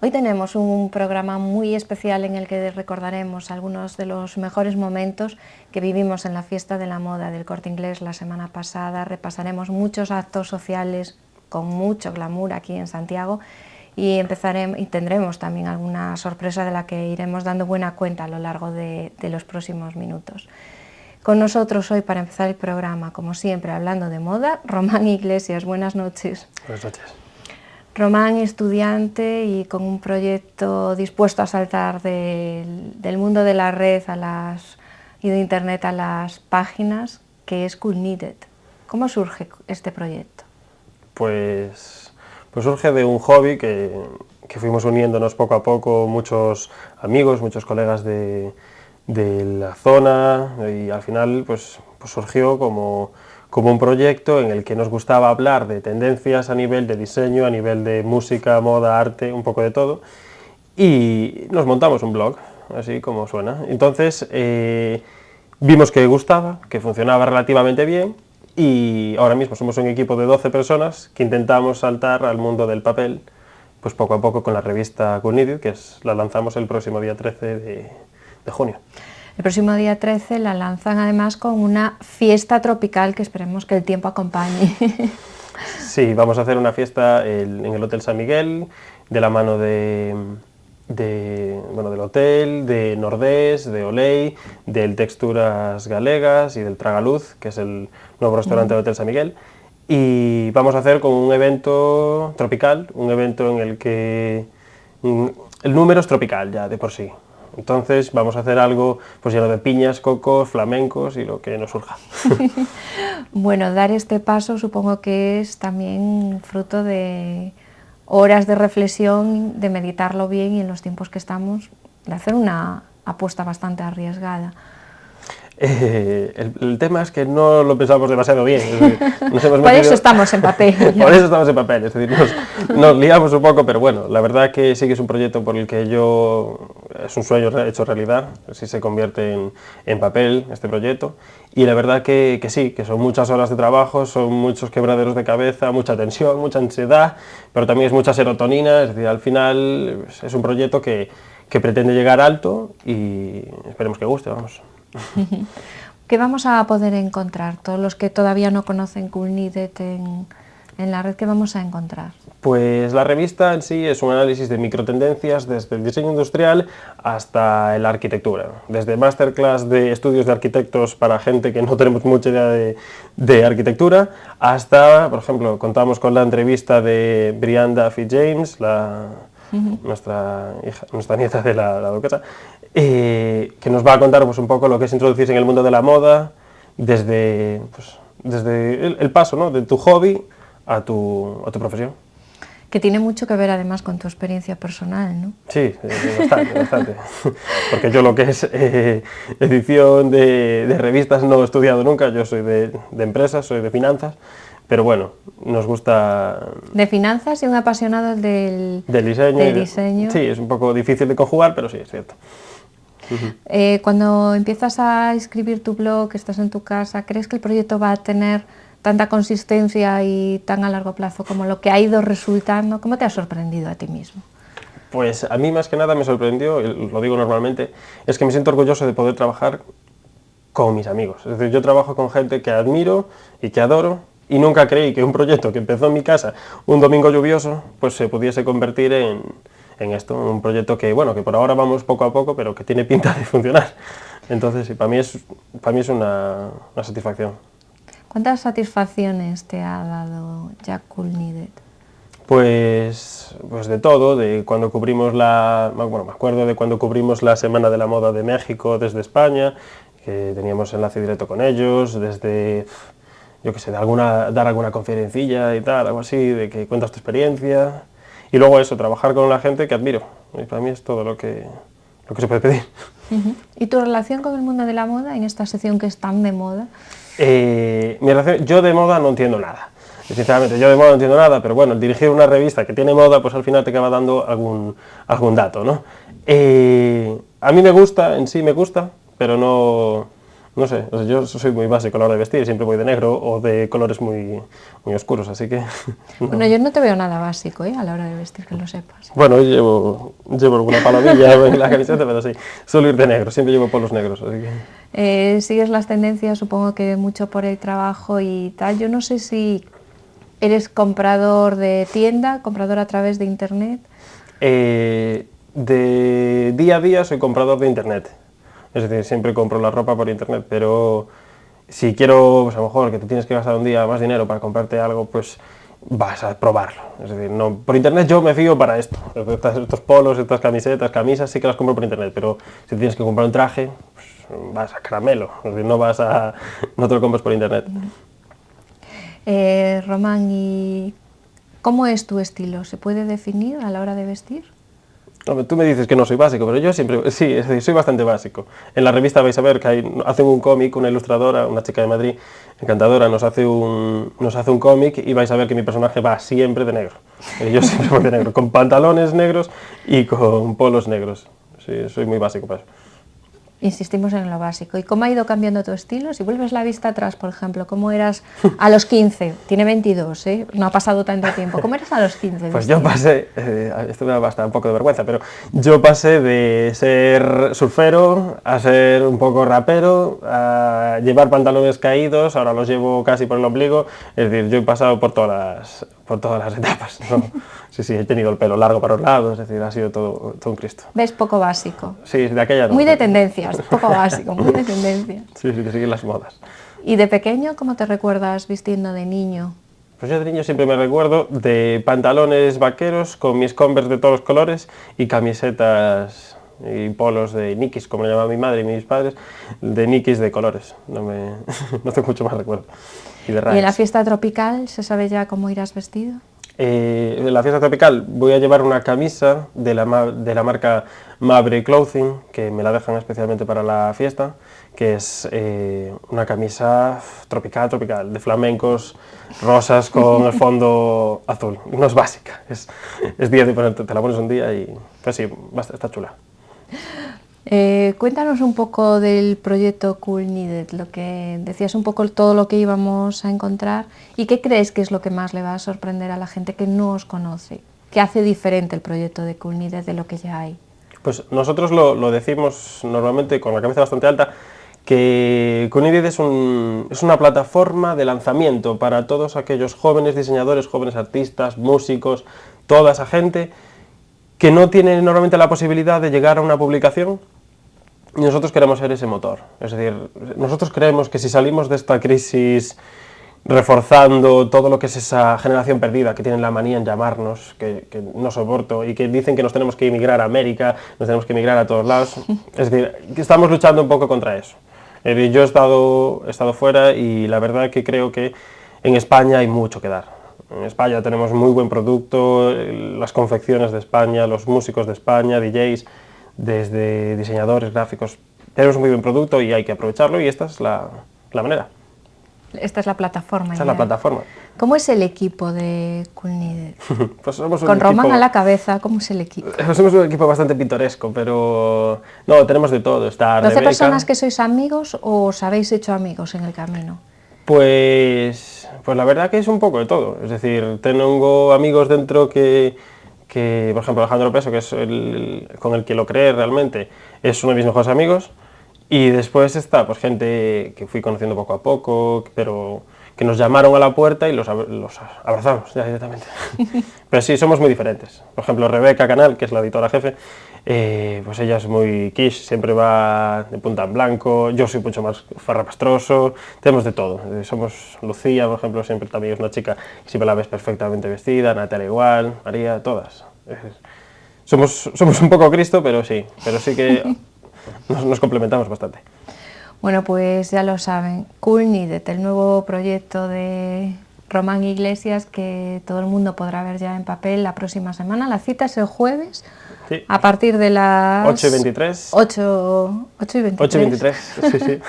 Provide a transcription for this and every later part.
Hoy tenemos un programa muy especial en el que recordaremos algunos de los mejores momentos que vivimos en la fiesta de la moda del Corte Inglés la semana pasada. Repasaremos muchos actos sociales con mucho glamour aquí en Santiago y tendremos también alguna sorpresa de la que iremos dando buena cuenta a lo largo de los próximos minutos. Con nosotros hoy, para empezar el programa, como siempre, hablando de moda, Román Iglesias. Buenas noches. Buenas noches. Román, estudiante y con un proyecto dispuesto a saltar del mundo de la red y de internet a las páginas, que es Cool Needed. ¿Cómo surge este proyecto? Pues surge de un hobby que fuimos uniéndonos poco a poco, muchos amigos, muchos colegas de la zona, y al final pues surgió como un proyecto en el que nos gustaba hablar de tendencias a nivel de diseño, a nivel de música, moda, arte, un poco de todo, y nos montamos un blog, así como suena. Entonces vimos que gustaba, que funcionaba relativamente bien, y ahora mismo somos un equipo de 12 personas que intentamos saltar al mundo del papel, pues poco a poco, con la revista Cool Needed, que la lanzamos el próximo día 13 de junio. El próximo día 13 la lanzan además con una fiesta tropical que esperemos que el tiempo acompañe. Sí, vamos a hacer una fiesta en el Hotel San Miguel, de la mano del hotel, de Nordés, de Oley, del Texturas Galegas y del Tragaluz, que es el nuevo restaurante del Hotel San Miguel. Y vamos a hacer como un evento tropical, un evento en el que el número es tropical ya de por sí. Entonces vamos a hacer algo pues lleno de piñas, cocos, flamencos y lo que nos surja. Bueno, dar este paso supongo que es también fruto de horas de reflexión, de meditarlo bien y en los tiempos que estamos, de hacer una apuesta bastante arriesgada. El tema es que no lo pensamos demasiado bien. Por eso estamos en papel. Por eso estamos en papel, es decir, nos liamos un poco, pero bueno, la verdad que sí que es un proyecto por el que es un sueño hecho realidad, si se convierte en papel este proyecto, y la verdad que sí, que son muchas horas de trabajo, son muchos quebraderos de cabeza, mucha tensión, mucha ansiedad, pero también es mucha serotonina, es decir, al final es un proyecto que pretende llegar alto y esperemos que guste, vamos. ¿Qué vamos a poder encontrar? Todos los que todavía no conocen Cool Needed en la red, ¿qué vamos a encontrar? Pues la revista en sí es un análisis de microtendencias desde el diseño industrial hasta la arquitectura, desde masterclass de estudios de arquitectos para gente que no tenemos mucha idea de arquitectura, hasta, por ejemplo, contamos con la entrevista de Brian Duffy James, nuestra nieta de la duquesa, que nos va a contar pues, un poco lo que es introducirse en el mundo de la moda desde el paso, ¿no?, de tu hobby a tu profesión. Que tiene mucho que ver además con tu experiencia personal, ¿no? Sí, bastante. Porque yo lo que es edición de revistas no he estudiado nunca, yo soy de empresas, soy de finanzas, pero bueno, nos gusta... De finanzas y un apasionado del diseño. Sí, es un poco difícil de conjugar, pero sí, es cierto. Cuando empiezas a escribir tu blog, estás en tu casa, ¿crees que el proyecto va a tener tanta consistencia y tan a largo plazo como lo que ha ido resultando? ¿Cómo te ha sorprendido a ti mismo? Pues a mí más que nada me sorprendió, lo digo normalmente, es que me siento orgulloso de poder trabajar con mis amigos. Es decir, yo trabajo con gente que admiro y que adoro, y nunca creí que un proyecto que empezó en mi casa un domingo lluvioso pues se pudiese convertir en esto, un proyecto que, bueno, que por ahora vamos poco a poco, pero que tiene pinta de funcionar. Entonces, sí, para mí es una satisfacción. ¿Cuántas satisfacciones te ha dado ya Cool Needed? Pues de todo, de cuando cubrimos me acuerdo de cuando cubrimos la Semana de la Moda de México desde España, que teníamos enlace directo con ellos, desde, yo qué sé, dar alguna conferencilla y tal, algo así, de que cuentas tu experiencia. Y luego eso, trabajar con la gente que admiro. Y para mí es todo lo que se puede pedir. ¿Y tu relación con el mundo de la moda, en esta sección que es tan de moda? Mi relación, yo de moda no entiendo nada. Sinceramente, yo de moda no entiendo nada, pero bueno, el dirigir una revista que tiene moda, pues al final te acaba dando algún dato, ¿no? A mí me gusta, en sí me gusta, pero no no sé, o sea, yo soy muy básico a la hora de vestir, siempre voy de negro o de colores muy oscuros, así que... No. Bueno, yo no te veo nada básico, a la hora de vestir, que lo sepas. Bueno, llevo alguna palomilla en la camiseta, pero sí, suelo ir de negro, siempre llevo polos negros, así que... Sigues las tendencias, supongo que mucho por el trabajo y tal. Yo no sé si eres comprador de tienda, comprador a través de internet. De día a día soy comprador de internet, es decir, siempre compro la ropa por internet, pero si quiero, pues a lo mejor que te tienes que gastar un día más dinero para comprarte algo, pues vas a probarlo. Es decir, no, por internet yo me fío para esto, estos polos, estas camisetas, camisas, sí que las compro por internet, pero si tienes que comprar un traje, pues vas a caramelo, es decir, no te lo compras por internet. Román, ¿y cómo es tu estilo? ¿Se puede definir a la hora de vestir? Hombre, tú me dices que no soy básico, pero yo siempre, sí, es decir, soy bastante básico. En la revista vais a ver que hacen un cómic, una ilustradora, una chica de Madrid, encantadora, nos hace un cómic y vais a ver que mi personaje va siempre de negro. Yo siempre voy de negro, con pantalones negros y con polos negros. Sí, soy muy básico para eso. Insistimos en lo básico. ¿Y cómo ha ido cambiando tu estilo? Si vuelves la vista atrás, por ejemplo, ¿cómo eras a los 15? Tiene 22, no ha pasado tanto tiempo. ¿Cómo eras a los 15? Pues yo pasé, esto me da bastante un poco de vergüenza, pero yo pasé de ser surfero a ser un poco rapero, a llevar pantalones caídos, ahora los llevo casi por el ombligo, es decir, yo he pasado por todas las etapas, ¿no? Sí, he tenido el pelo largo para los lados, es decir, ha sido todo un Cristo. ¿Ves? Poco básico. Sí, de aquella no. Muy de tendencias, poco básico, muy de tendencias. Sí, de seguir las modas. ¿Y de pequeño cómo te recuerdas vistiendo de niño? Pues yo de niño siempre me recuerdo de pantalones vaqueros con mis Converse de todos los colores y camisetas y polos de Nikis, como le llamaban mi madre y mis padres, de Nikis de colores. No tengo mucho más recuerdo. ¿Y en la fiesta tropical se sabe ya cómo irás vestido? En la fiesta tropical voy a llevar una camisa de la marca Mabre Clothing, que me la dejan especialmente para la fiesta, que es una camisa tropical, de flamencos, rosas con el fondo azul. No es básica, es día de ponerte, te la pones un día y pues sí, está chula. Cuéntanos un poco del proyecto Cool Needed, lo que decías un poco todo lo que íbamos a encontrar y qué crees que es lo que más le va a sorprender a la gente que no os conoce, qué hace diferente el proyecto de Cool Needed de lo que ya hay. Pues nosotros lo decimos normalmente con la cabeza bastante alta, que Cool Needed es una plataforma de lanzamiento para todos aquellos jóvenes diseñadores, jóvenes artistas, músicos, toda esa gente que no tiene normalmente la posibilidad de llegar a una publicación, y nosotros queremos ser ese motor. Es decir, nosotros creemos que si salimos de esta crisis reforzando todo lo que es esa generación perdida que tienen la manía en llamarnos, que no soporto, y que dicen que nos tenemos que emigrar a América, nos tenemos que emigrar a todos lados, es decir, que estamos luchando un poco contra eso. Yo he estado fuera y la verdad que creo que en España hay mucho que dar. En España tenemos muy buen producto, las confecciones de España, los músicos de España, DJs, desde diseñadores, gráficos, tenemos un muy buen producto y hay que aprovecharlo y esta es la manera. Esta es la plataforma. Esta es la plataforma. ¿Cómo es el equipo de Cool Needed? Pues somos Con Román a la cabeza, ¿cómo es el equipo? Somos un equipo bastante pintoresco, pero no, tenemos de todo. Está ¿12 Rebeca. personas que sois amigos o os habéis hecho amigos en el camino? Pues la verdad que es un poco de todo. Es decir, tengo amigos dentro que por ejemplo, Alejandro Peso, que es con el que lo creé realmente, es uno de mis mejores amigos. Y después está pues gente que fui conociendo poco a poco, pero que nos llamaron a la puerta y los abrazamos ya directamente. Pero sí, somos muy diferentes. Por ejemplo, Rebeca Canal, que es la editora jefe, pues ella es muy quiche, siempre va de punta en blanco, yo soy mucho más farrapastroso, tenemos de todo. Somos Lucía, por ejemplo, siempre también es una chica que siempre la ves perfectamente vestida, Natalia igual, María, todas. Somos un poco Cristo, pero sí que nos complementamos bastante. Bueno, pues ya lo saben, Cool Needed, el nuevo proyecto de Román Iglesias que todo el mundo podrá ver ya en papel la próxima semana. La cita es el jueves, sí, a partir de las 8:23. 8:23. 8:23, sí, sí.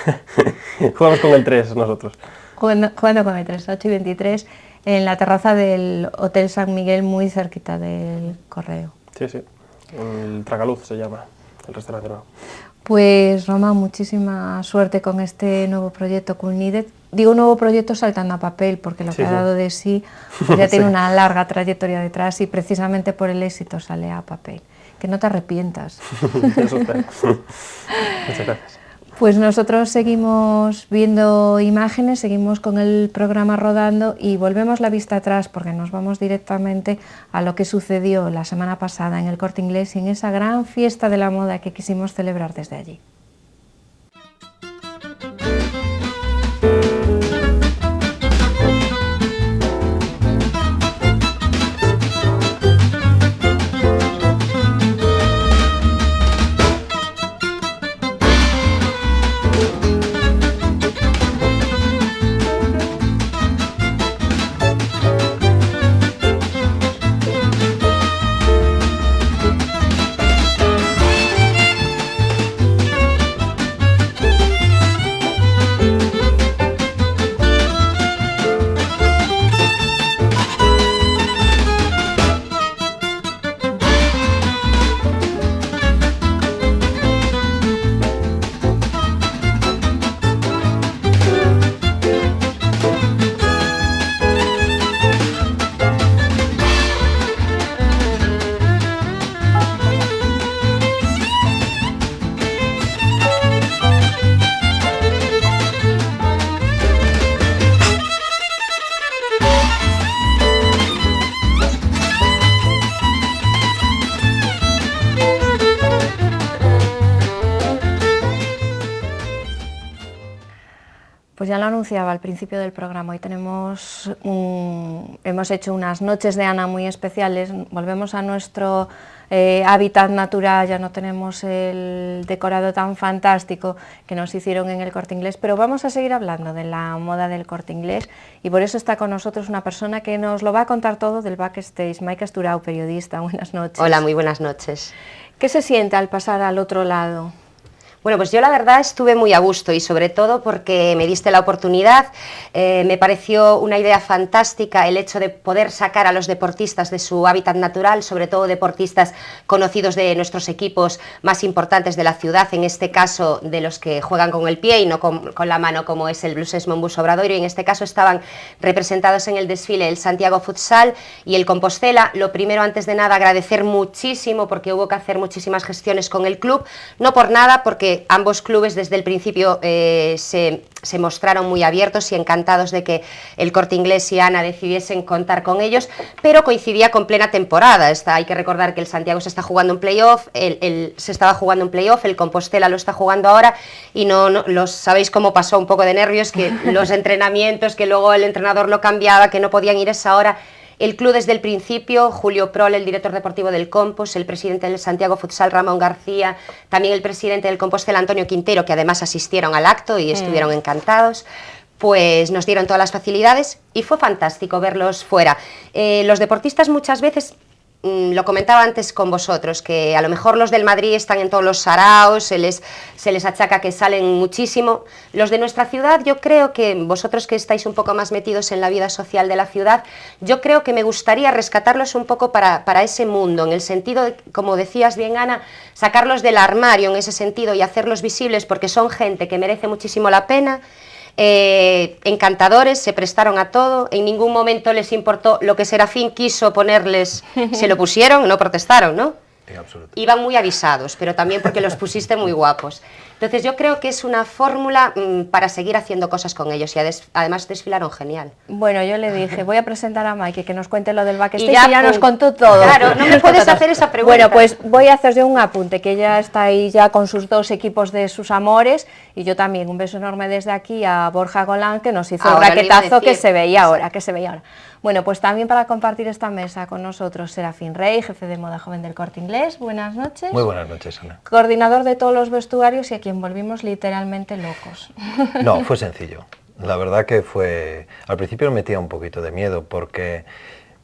Jugamos con el 3 nosotros. Jugando con el 3, 8:23, en la terraza del Hotel San Miguel, muy cerquita del Correo. Sí, sí, el Tragaluz se llama, el restaurante nuevo. Pues Román, muchísima suerte con este nuevo proyecto Cool Needed. Digo nuevo proyecto saltando a papel, porque lo que ha dado de sí pues ya tiene una larga trayectoria detrás y precisamente por el éxito sale a papel. Que no te arrepientas. Eso espero. Muchas gracias. Pues nosotros seguimos viendo imágenes, seguimos con el programa rodando y volvemos la vista atrás porque nos vamos directamente a lo que sucedió la semana pasada en el Corte Inglés y en esa gran fiesta de la moda que quisimos celebrar desde allí. Pues ya lo anunciaba al principio del programa, hoy hemos hecho unas noches de Ana muy especiales, volvemos a nuestro hábitat natural, ya no tenemos el decorado tan fantástico que nos hicieron en el Corte Inglés, pero vamos a seguir hablando de la moda del Corte Inglés y por eso está con nosotros una persona que nos lo va a contar todo del backstage, Maika Esturao, periodista. Buenas noches. Hola, muy buenas noches. ¿Qué se siente al pasar al otro lado? Bueno, pues yo la verdad estuve muy a gusto y sobre todo porque me diste la oportunidad, me pareció una idea fantástica el hecho de poder sacar a los deportistas de su hábitat natural, sobre todo deportistas conocidos de nuestros equipos más importantes de la ciudad, en este caso de los que juegan con el pie y no con la mano como es el Blues Monbus Obradoiro, y en este caso estaban representados en el desfile el Santiago Futsal y el Compostela. Lo primero, antes de nada, agradecer muchísimo porque hubo que hacer muchísimas gestiones con el club, no por nada, porque ambos clubes desde el principio se mostraron muy abiertos y encantados de que el Corte Inglés y Ana decidiesen contar con ellos, pero coincidía con plena temporada. Hay que recordar que el Santiago se está jugando un playoff, se estaba jugando un playoff, el Compostela lo está jugando ahora y no sabéis cómo pasó un poco de nervios, que los entrenamientos, que luego el entrenador lo cambiaba, que no podían ir esa hora. El club desde el principio, Julio Prol, el director deportivo del Compos, el presidente del Santiago Futsal, Ramón García, también el presidente del Compostela, Antonio Quintero, que además asistieron al acto y estuvieron encantados, pues nos dieron todas las facilidades y fue fantástico verlos fuera. Los deportistas muchas veces, lo comentaba antes con vosotros, que a lo mejor los del Madrid están en todos los saraos, se les achaca que salen muchísimo. Los de nuestra ciudad, yo creo que vosotros que estáis un poco más metidos en la vida social de la ciudad, yo creo que me gustaría rescatarlos un poco para ese mundo, en el sentido, de, como decías bien Ana, sacarlos del armario en ese sentido y hacerlos visibles, porque son gente que merece muchísimo la pena. Encantadores, se prestaron a todo, en ningún momento les importó lo que Serafín quiso ponerles, se lo pusieron, no protestaron, ¿no? En absoluto. Iban muy avisados, pero también porque los pusiste muy guapos. Entonces yo creo que es una fórmula para seguir haciendo cosas con ellos y además desfilaron genial. Bueno, yo le dije, voy a presentar a Maike que nos cuente lo del backstage y ya nos contó todo. Claro, no me puedes hacer esa pregunta. Bueno, pues voy a hacer yo un apunte, que ella está ahí ya con sus dos equipos de sus amores y yo también, un beso enorme desde aquí a Borja Golán, que nos hizo ahora el raquetazo que se veía ahora, Bueno, pues también para compartir esta mesa con nosotros Serafín Rey, jefe de moda joven del Corte Inglés. Buenas noches. Muy buenas noches, Ana. Coordinador de todos los vestuarios y a quien volvimos literalmente locos. No, fue sencillo. La verdad que fue... Al principio me metía un poquito de miedo porque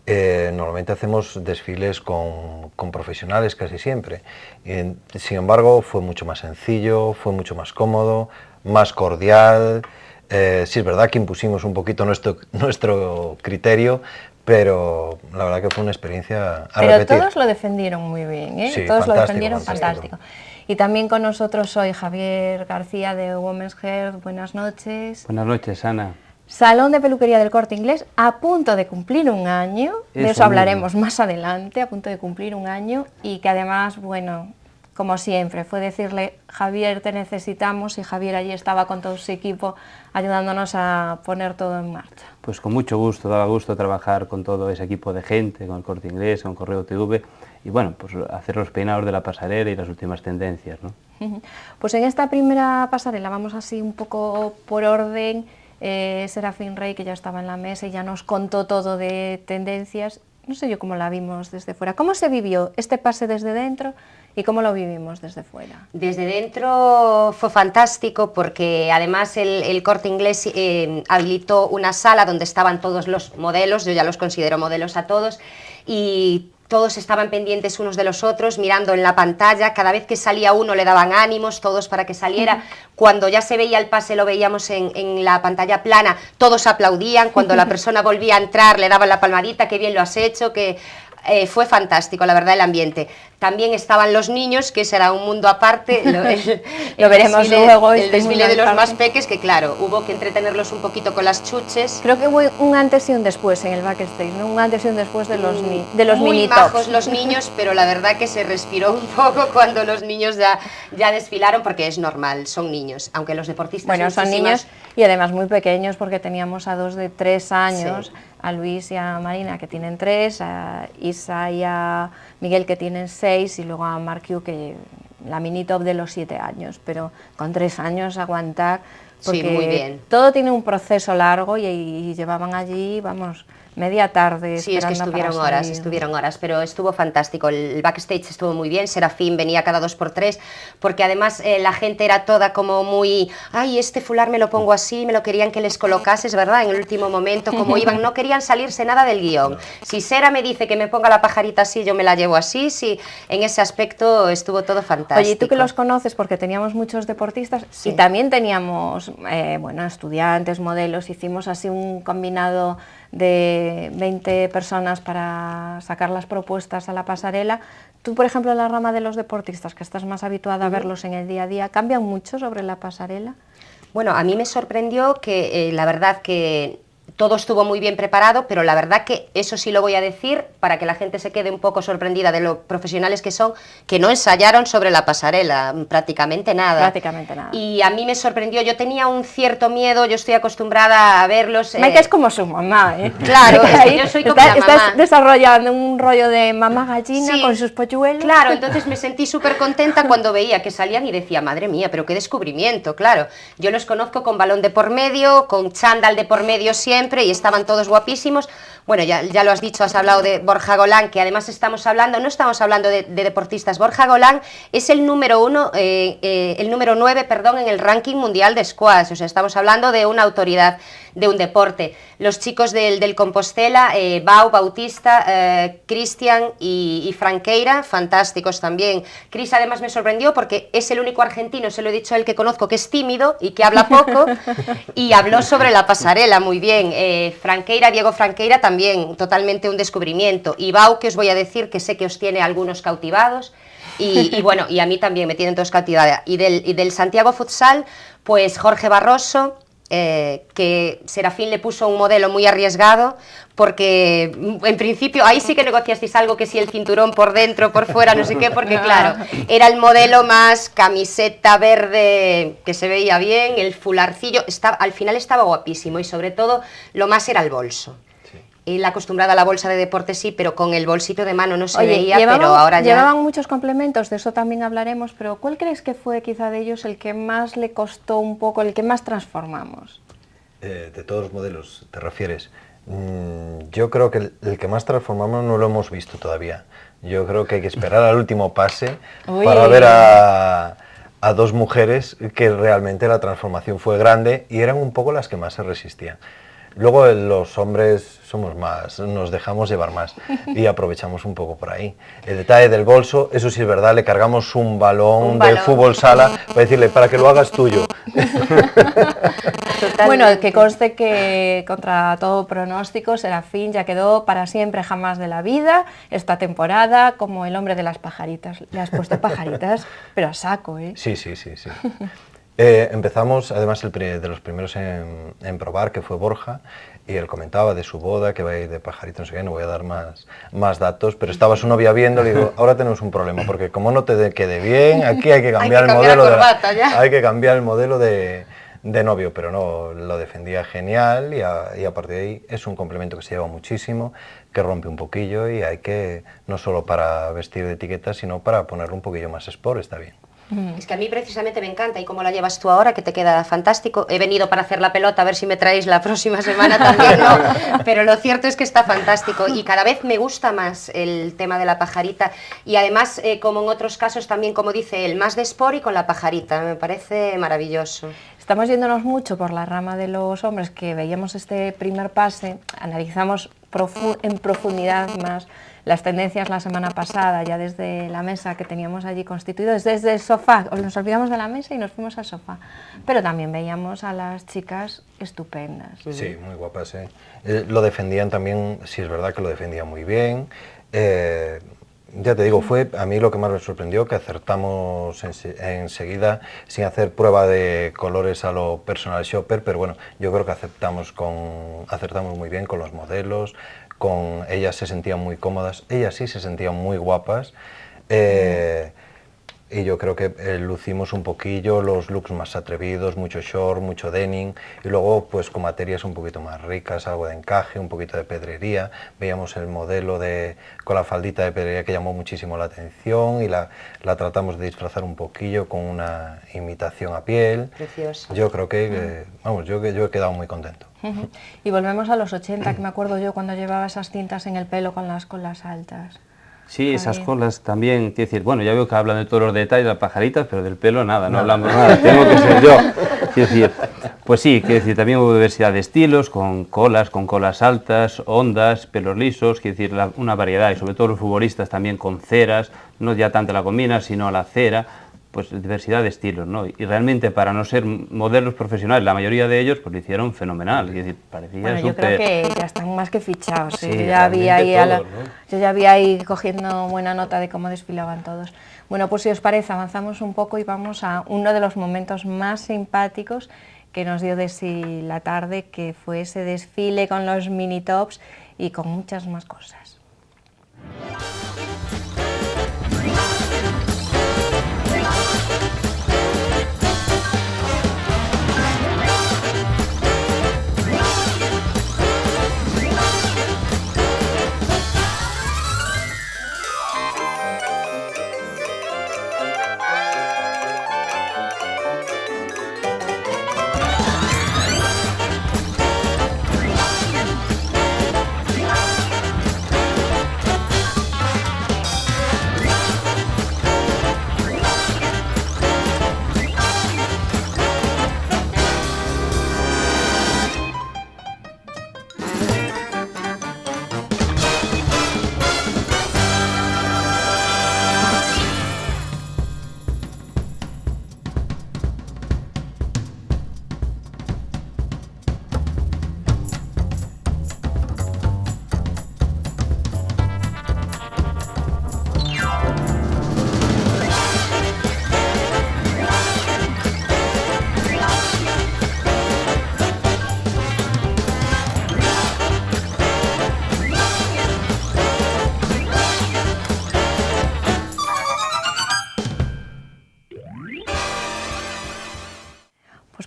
normalmente hacemos desfiles con profesionales casi siempre. Sin embargo, fue mucho más sencillo, fue mucho más cómodo, más cordial. Sí es verdad que impusimos un poquito nuestro criterio, pero la verdad que fue una experiencia a repetir. Pero todos lo defendieron muy bien, ¿eh? Sí, todos lo defendieron fantástico. fantástico. Y también con nosotros hoy Javier García de Women's Health. Buenas noches. Buenas noches, Ana. Salón de peluquería del Corte Inglés, a punto de cumplir un año, de eso hablaremos más adelante, a punto de cumplir un año, y que además, bueno, como siempre, fue decirle, Javier, te necesitamos, y Javier allí estaba con todo su equipo ayudándonos a poner todo en marcha. Pues con mucho gusto, daba gusto trabajar con todo ese equipo de gente, con el Corte Inglés, con Correo TV, y bueno, pues hacer los peinados de la pasarela y las últimas tendencias, ¿no? Pues en esta primera pasarela, vamos así un poco por orden. Serafín Rey, que ya estaba en la mesa y ya nos contó todo de tendencias. No sé yo cómo la vimos desde fuera. ¿Cómo se vivió este pase desde dentro y cómo lo vivimos desde fuera? Desde dentro fue fantástico porque además el Corte Inglés habilitó una sala donde estaban todos los modelos, yo ya los considero modelos a todos, y todos estaban pendientes unos de los otros, mirando en la pantalla, cada vez que salía uno le daban ánimos, todos para que saliera. Cuando ya se veía el pase, lo veíamos en la pantalla plana, todos aplaudían, cuando la persona volvía a entrar le daban la palmadita, qué bien lo has hecho, que fue fantástico, la verdad, el ambiente. También estaban los niños, que será un mundo aparte, lo veremos luego. El desfile de los más peques, que claro, hubo que entretenerlos un poquito con las chuches. Creo que hubo un antes y un después en el backstage, ¿no? Un antes y un después de los muy mini majos los niños, pero la verdad que se respiró un poco cuando los niños ya desfilaron, porque es normal, son niños, aunque los deportistas... Bueno, son niños y además muy pequeños, porque teníamos a 2 de 3 años, sí, a Luis y a Marina, que tienen 3, a Isa y a Miguel, que tienen 6, y luego a Marquiu, que la mini top de los 7 años, pero con 3 años aguantar, porque sí, muy bien. Todo tiene un proceso largo y llevaban allí, vamos, media tarde. Sí, es que estuvieron horas, pero estuvo fantástico, el backstage estuvo muy bien, Serafín venía cada 2 por 3, porque además la gente era toda como muy, ay, este fular me lo pongo así, me lo querían que les colocases, ¿verdad? En el último momento, como iban, no querían salirse nada del guión. Si Sera me dice que me ponga la pajarita así, yo me la llevo así, sí, en ese aspecto estuvo todo fantástico. Oye, ¿y tú que los conoces? Porque teníamos muchos deportistas, sí, y también teníamos, bueno, estudiantes, modelos, hicimos así un combinado de 20 personas para sacar las propuestas a la pasarela. Tú, por ejemplo, en la rama de los deportistas, que estás más habituada a verlos en el día a día, ¿cambian mucho sobre la pasarela? Bueno, a mí me sorprendió que la verdad que todo estuvo muy bien preparado, pero la verdad que eso sí lo voy a decir para que la gente se quede un poco sorprendida de lo profesionales que son, que no ensayaron sobre la pasarela, prácticamente nada. Prácticamente nada. Y a mí me sorprendió, yo tenía un cierto miedo, yo estoy acostumbrada a verlos. Maite es como su mamá, ¿eh? Claro, es que yo soy como la mamá. Estás desarrollando un rollo de mamá gallina, sí, con sus polluelos. Claro, entonces me sentí súper contenta cuando veía que salían y decía, madre mía, pero qué descubrimiento, claro. Yo los conozco con balón de por medio, con chándal de por medio siempre, y estaban todos guapísimos. Bueno, ya lo has dicho, has hablado de Borja Golán, que además no estamos hablando de deportistas. Borja Golán es el número 9, perdón, en el ranking mundial de squash, o sea, estamos hablando de una autoridad de un deporte. Los chicos del Compostela, Bautista, Cristian y Franqueira, fantásticos también. Cris además me sorprendió porque es el único argentino, se lo he dicho a él, que conozco, que es tímido y que habla poco, y habló sobre la pasarela muy bien. Diego Franqueira también, totalmente un descubrimiento. Y Bau, que os voy a decir, que sé que os tiene algunos cautivados, y bueno, y a mí también me tienen todos cautivados. Y del Santiago Futsal, pues Jorge Barroso, que Serafín le puso un modelo muy arriesgado, porque en principio ahí sí que negociasteis algo, que si el cinturón por dentro, por fuera, no sé qué, porque claro, era el modelo más camiseta verde, que se veía bien, el fularcillo, al final estaba guapísimo, y sobre todo lo más era el bolso. Él acostumbrado a la bolsa de deporte sí, pero con el bolsito de mano no se veía, pero ahora ya... Llevaban muchos complementos, de eso también hablaremos, pero ¿cuál crees que fue quizá de ellos el que más le costó un poco, el que más transformamos? De todos los modelos, ¿te refieres? Yo creo que el que más transformamos no lo hemos visto todavía. Yo creo que hay que esperar al último pase para ver a 2 mujeres que realmente la transformación fue grande y eran un poco las que más se resistían. Luego los hombres somos más, nos dejamos llevar más y aprovechamos un poco por ahí. El detalle del bolso, eso sí es verdad, le cargamos un balón de fútbol sala para decirle, para que lo hagas tuyo. Bueno, que conste que contra todo pronóstico, Serafín ya quedó para siempre jamás de la vida esta temporada como el hombre de las pajaritas. Le has puesto pajaritas, pero a saco, ¿eh? Sí. Empezamos, además, de los primeros en probar, que fue Borja, y él comentaba de su boda, que va a ir de pajarito, no sé qué, no voy a dar más datos, pero estaba su novia viendo, le digo, ahora tenemos un problema, porque como no te quede bien, aquí hay que cambiar el modelo hay que cambiar el modelo de novio, pero no, lo defendía genial, y a partir de ahí es un complemento que se lleva muchísimo, que rompe un poquillo, y hay que, no solo para vestir de etiquetas, sino para ponerle un poquillo más sport, está bien. Es que a mí precisamente me encanta, y cómo la llevas tú ahora, que te queda fantástico. He venido para hacer la pelota, a ver si me traéis la próxima semana también, ¿no? Pero lo cierto es que está fantástico, y cada vez me gusta más el tema de la pajarita, y además, como en otros casos también, como dice él, más de sport y con la pajarita, me parece maravilloso. Estamos yéndonos mucho por la rama de los hombres, que veíamos este primer pase, analizamos en profundidad más las tendencias la semana pasada, ya desde la mesa que teníamos allí constituidos, desde el sofá, nos olvidamos de la mesa y nos fuimos al sofá, pero también veíamos a las chicas estupendas. Sí, muy guapas, ¿eh? Lo defendían también, sí es verdad que lo defendían muy bien. Ya te digo, fue a mí lo que más me sorprendió, que acertamos enseguida, sin hacer prueba de colores a lo personal shopper, pero bueno, yo creo que acertamos muy bien con los modelos, ellas se sentían muy cómodas, ellas sí se sentían muy guapas, y yo creo que lucimos un poquillo los looks más atrevidos, mucho short, mucho denim, y luego pues con materias un poquito más ricas, algo de encaje, un poquito de pedrería. Veíamos el modelo con la faldita de pedrería, que llamó muchísimo la atención, y la tratamos de disfrazar un poquillo con una imitación a piel. Precioso. Yo creo que, vamos, yo he quedado muy contento. Y volvemos a los 80, que me acuerdo yo cuando llevaba esas cintas en el pelo con las colas altas. Sí, esas colas también, quiero decir, bueno, ya veo que hablan de todos los detalles, las pajaritas, pero del pelo nada, no hablamos nada, tengo que ser yo. Quiero decir, pues sí, quiero decir, también hubo diversidad de estilos, con colas altas, ondas, pelos lisos, quiero decir, una variedad, y sobre todo los futbolistas también con ceras, no ya tanto la combina, sino la cera, pues diversidad de estilos, ¿no? Y realmente, para no ser modelos profesionales, la mayoría de ellos pues lo hicieron fenomenal, es decir, parecía bueno, yo creo que ya están más que fichados, sí, yo ya vi ahí todos, ¿no? Yo ya vi ahí cogiendo buena nota de cómo desfilaban todos. Bueno, pues si os parece, avanzamos un poco y vamos a uno de los momentos más simpáticos que nos dio de sí la tarde, que fue ese desfile con los mini tops y con muchas más cosas.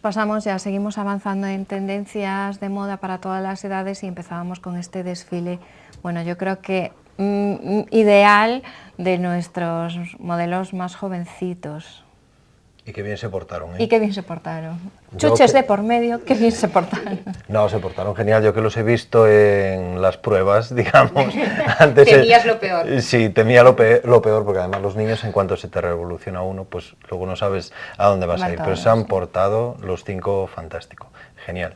Pasamos, ya seguimos avanzando en tendencias de moda para todas las edades y empezábamos con este desfile, bueno, yo creo que ideal de nuestros modelos más jovencitos. Y qué bien se portaron, ¿eh? Y qué bien se portaron. Chuches de por medio, qué bien se portaron. No, se portaron genial. Yo que los he visto en las pruebas, digamos. Temías lo peor. Sí, temía lo peor, porque además los niños, en cuanto se te revoluciona uno, pues luego no sabes a dónde vas a ir. Pero se han portado los 5 fantástico. Genial.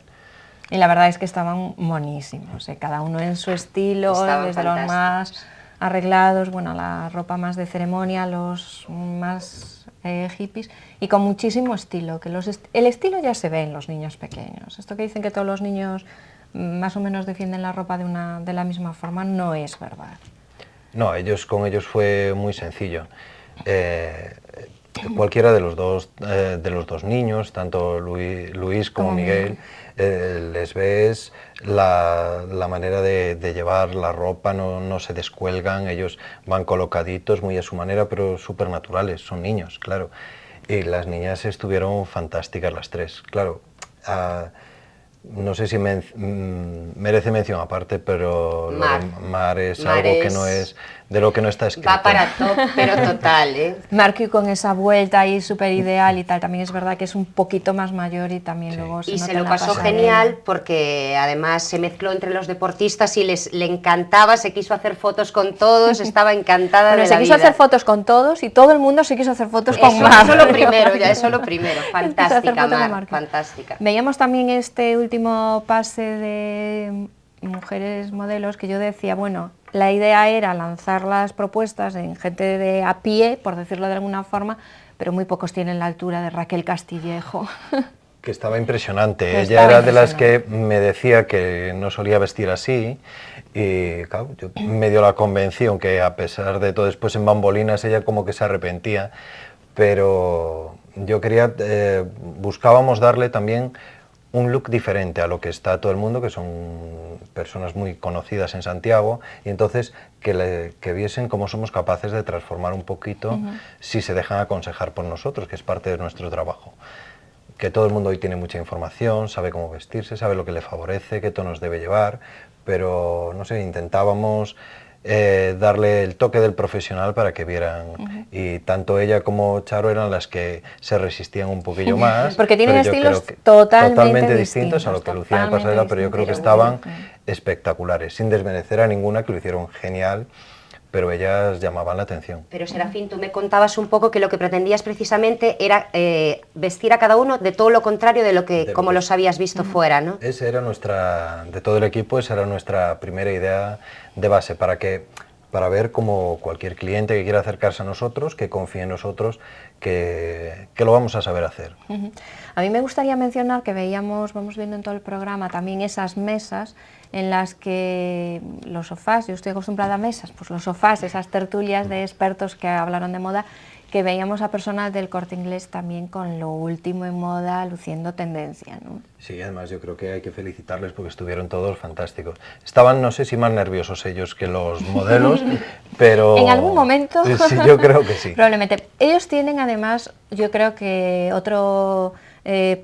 Y la verdad es que estaban monísimos, cada uno en su estilo, desde los más arreglados, bueno, la ropa más de ceremonia, los más hippies, y con muchísimo estilo, que el estilo ya se ve en los niños pequeños. Esto que dicen que todos los niños más o menos defienden la ropa de la misma forma, no es verdad. No, con ellos fue muy sencillo. Cualquiera de los dos niños, tanto Luis como Miguel, les ves la manera de llevar la ropa, no se descuelgan, ellos van colocaditos muy a su manera, pero súper naturales, son niños, claro. Y las niñas estuvieron fantásticas las tres, claro. No sé si merece mención aparte, pero Mar es algo que no es, de lo que no está escrito. Va para top, pero total, ¿eh? Marky con esa vuelta ahí súper ideal y tal, también es verdad que es un poquito más mayor y también sí. luego se y nota se lo la pasó pasarela. genial porque además se mezcló entre los deportistas y le encantaba, se quiso hacer fotos con todos, estaba encantada Bueno, de se la quiso vida. hacer fotos con todos y todo el mundo se quiso hacer fotos con Mar. Eso lo primero, ya eso lo primero, fantástica Mar, fantástica. Veíamos también este último pase de mujeres modelos que yo decía, bueno, la idea era lanzar las propuestas en gente de a pie, por decirlo de alguna forma, pero muy pocos tienen la altura de Raquel Castillejo. Que estaba impresionante. Que Ella estaba era de las que me decía que no solía vestir así y claro, yo medio la convencí, aunque a pesar de todo después en bambolinas ella como que se arrepentía, pero yo quería, buscábamos darle también un look diferente a lo que está todo el mundo, que son personas muy conocidas en Santiago, y entonces que viesen cómo somos capaces de transformar un poquito si se dejan aconsejar por nosotros, que es parte de nuestro trabajo. Que todo el mundo hoy tiene mucha información, sabe cómo vestirse, sabe lo que le favorece, qué tonos debe llevar, pero no sé, intentábamos darle el toque del profesional para que vieran, y tanto ella como Charo eran las que se resistían un poquillo más, porque tienen estilos totalmente distintos a lo que lucían en pasarela, pero yo creo que estaban espectaculares, sin desmerecer a ninguna, que lo hicieron genial, pero ellas llamaban la atención. Pero Serafín, tú me contabas un poco que lo que pretendías precisamente era vestir a cada uno de todo lo contrario de lo que como los habías visto fuera, ¿no? Esa era de todo el equipo, esa era nuestra primera idea de base, para ver como cualquier cliente que quiera acercarse a nosotros, que confíe en nosotros, que lo vamos a saber hacer. A mí me gustaría mencionar que vamos viendo en todo el programa también esas mesas en las que los sofás, yo estoy acostumbrada a mesas, pues los sofás, esas tertulias de expertos que hablaron de moda, que veíamos a personas del Corte Inglés también con lo último en moda, luciendo tendencia, ¿no? Sí, además yo creo que hay que felicitarles porque estuvieron todos fantásticos. Estaban, no sé si más nerviosos ellos que los modelos, pero... En algún momento... Sí, yo creo que sí. Probablemente. Ellos tienen además, yo creo que otro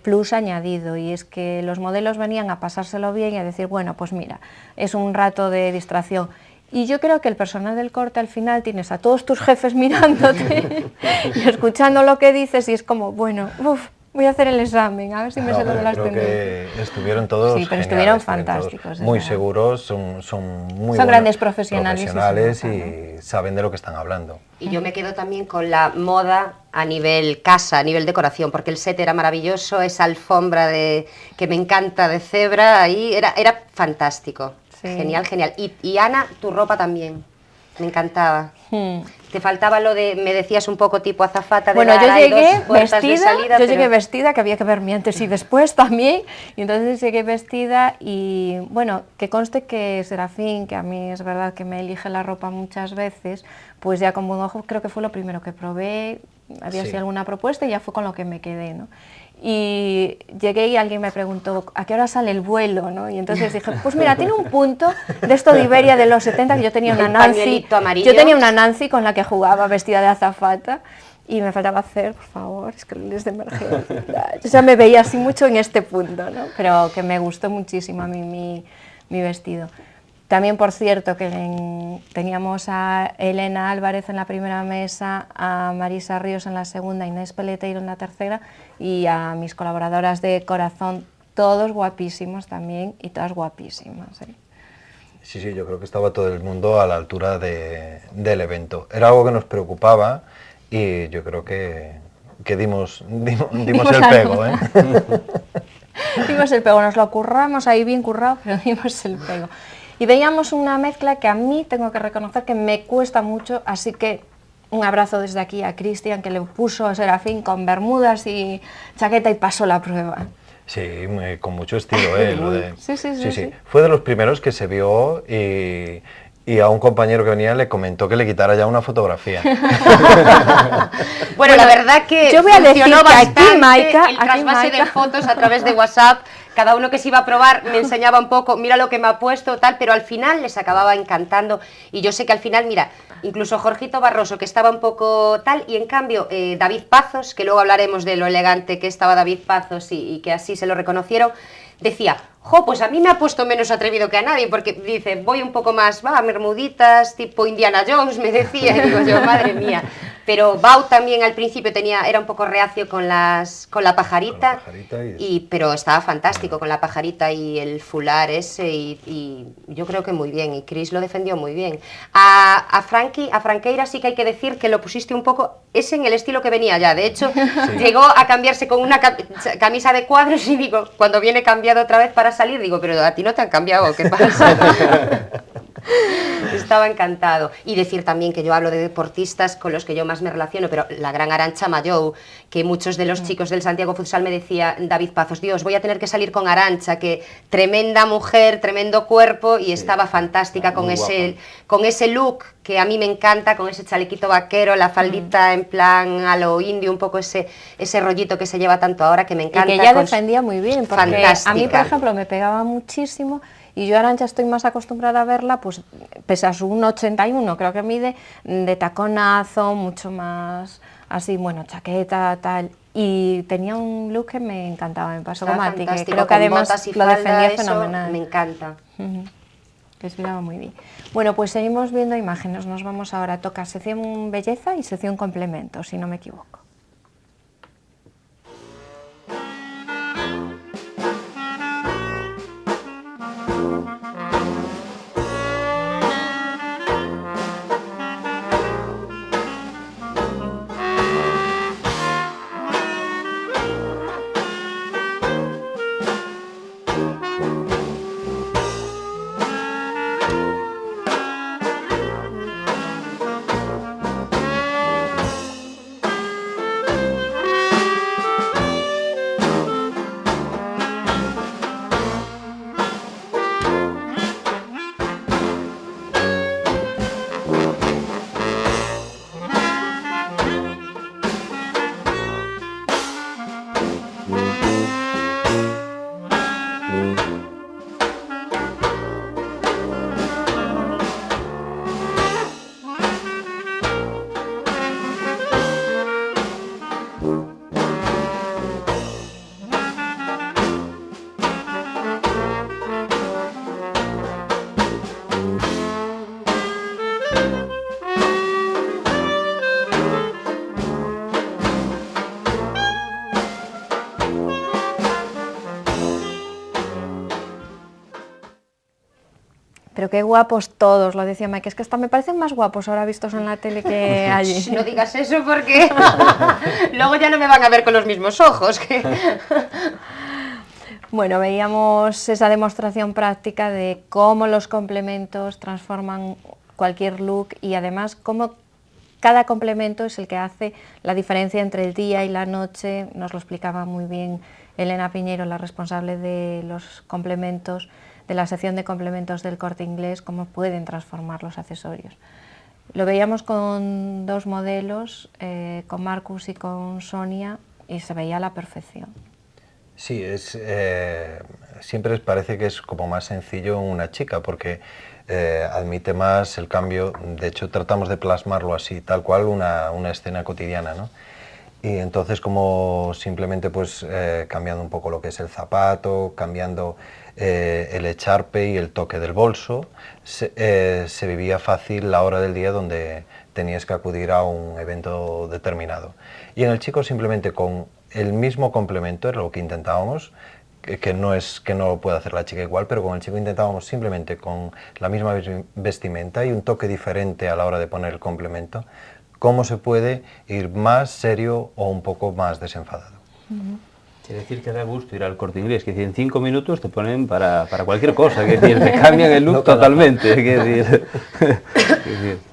plus añadido, y es que los modelos venían a pasárselo bien y a decir, bueno, pues mira, es un rato de distracción. Y yo creo que el personal del corte al final tienes a todos tus jefes mirándote y escuchando lo que dices y es como, bueno, voy a hacer el examen, a ver si me sé todas las tendencias. Creo que estuvieron todos sí, pero geniales, estuvieron fantásticos. Muy seguros, son muy grandes profesionales y saben de lo que están hablando. Y yo me quedo también con la moda a nivel casa, a nivel decoración, porque el set era maravilloso, esa alfombra que me encanta de cebra, ahí era fantástico. Sí. Genial, genial. Y Ana, tu ropa también, me encantaba. Te faltaba lo de, me decías un poco tipo azafata de bueno, yo llegué vestida, que había que verme antes y después también, y entonces llegué vestida y bueno, que conste que Serafín, que a mí es verdad que me elige la ropa muchas veces, pues ya con buen ojo creo que fue lo primero que probé, había así alguna propuesta y ya fue con lo que me quedé, ¿no? Y llegué y alguien me preguntó ¿a qué hora sale el vuelo? ¿No? Y entonces dije, pues mira, tiene un punto de esto de Iberia de los 70, que yo tenía una Nancy con la que jugaba vestida de azafata y me faltaba hacer, por favor, escalones de emergencia. Yo ya me veía así mucho en este punto, ¿no? Pero que me gustó muchísimo a mí mi vestido. También, por cierto, que teníamos a Elena Álvarez en la primera mesa, a Marisa Ríos en la segunda, Inés Peleteiro en la tercera y a mis colaboradoras de corazón, todos guapísimos también y todas guapísimas. Sí, yo creo que estaba todo el mundo a la altura del evento. Era algo que nos preocupaba y yo creo que dimos el pego, ¿eh? Dimos el pego, nos lo curramos ahí bien currado, pero dimos el pego. Y veíamos una mezcla que a mí tengo que reconocer que me cuesta mucho, así que un abrazo desde aquí a Cristian, que le puso a Serafín con bermudas y chaqueta y pasó la prueba. Sí, con mucho estilo, Sí. Fue de los primeros que se vio y a un compañero que venía le comentó que le quitara ya una fotografía. Bueno, la verdad que yo voy a decir funcionó que bastante aquí Maika, el trasvase Maika, de fotos a través de WhatsApp. Cada uno que se iba a probar me enseñaba un poco, mira lo que me ha puesto, tal, pero al final les acababa encantando. Y yo sé que al final, mira, incluso Jorgito Barroso, que estaba un poco tal, y en cambio David Pazos, que luego hablaremos de lo elegante que estaba David Pazos y que así se lo reconocieron, decía, jo, pues a mí me ha puesto menos atrevido que a nadie, porque dice, voy un poco más, bermuditas, tipo Indiana Jones, me decía, y digo yo, madre mía. Pero Bau también al principio era un poco reacio con la pajarita, pero estaba fantástico con la pajarita y el fular ese, y yo creo que muy bien, y Chris lo defendió muy bien. A Franqueira sí que hay que decir que lo pusiste un poco, es en el estilo que venía ya, de hecho, llegó a cambiarse con una camisa de cuadros, y digo, cuando viene cambiado otra vez para salir, digo, pero a ti no te han cambiado, ¿qué pasa? Estaba encantado. Y decir también que yo hablo de deportistas con los que yo más me relaciono, pero la gran Arantxa Mayou, que muchos de los chicos del Santiago Futsal me decía David Pazos, Dios, voy a tener que salir con Arantxa, que tremenda mujer, tremendo cuerpo, y estaba fantástica con ese look que a mí me encanta, con ese chalequito vaquero, la faldita en plan a lo indio, un poco ese rollito que se lleva tanto ahora, que me encanta. Y que ella defendía muy bien, porque fantástica. A mí, por ejemplo, me pegaba muchísimo. Y yo a Arantxa estoy más acostumbrada a verla, pues pese a su 1,81, creo que mide, de taconazo, mucho más así, bueno, chaqueta, tal. Y tenía un look que me encantaba, me pasó como a ti, que creo que además lo defendía fenomenal. Me encanta. Que se miraba muy bien. Bueno, pues seguimos viendo imágenes, nos vamos ahora, toca sección belleza y sección complemento, si no me equivoco. Pero qué guapos todos, lo decía Mike, es que hasta me parecen más guapos ahora vistos en la tele que allí. No digas eso porque luego ya no me van a ver con los mismos ojos. Bueno, veíamos esa demostración práctica de cómo los complementos transforman cualquier look y además cómo cada complemento es el que hace la diferencia entre el día y la noche. Nos lo explicaba muy bien Elena Piñero, la responsable de los complementos, de la sección de complementos del Corte Inglés, cómo pueden transformar los accesorios. Lo veíamos con dos modelos, con Marcus y con Sonia, y se veía a la perfección. Sí, siempre parece que es como más sencillo una chica, porque admite más el cambio. De hecho, tratamos de plasmarlo así, tal cual una escena cotidiana, ¿no? Y entonces, como simplemente pues cambiando un poco lo que es el zapato, cambiando el echarpe y el toque del bolso, se vivía fácil la hora del día donde tenías que acudir a un evento determinado. Y en el chico simplemente con el mismo complemento, era lo que intentábamos, que no es que no lo pueda hacer la chica igual, pero con el chico intentábamos simplemente con la misma vestimenta y un toque diferente a la hora de poner el complemento, cómo se puede ir más serio o un poco más desenfadado. Quiere decir que da gusto ir al Corte Inglés, que decir, en 5 minutos te ponen para cualquier cosa, que decir, te cambian el look totalmente. Que decir.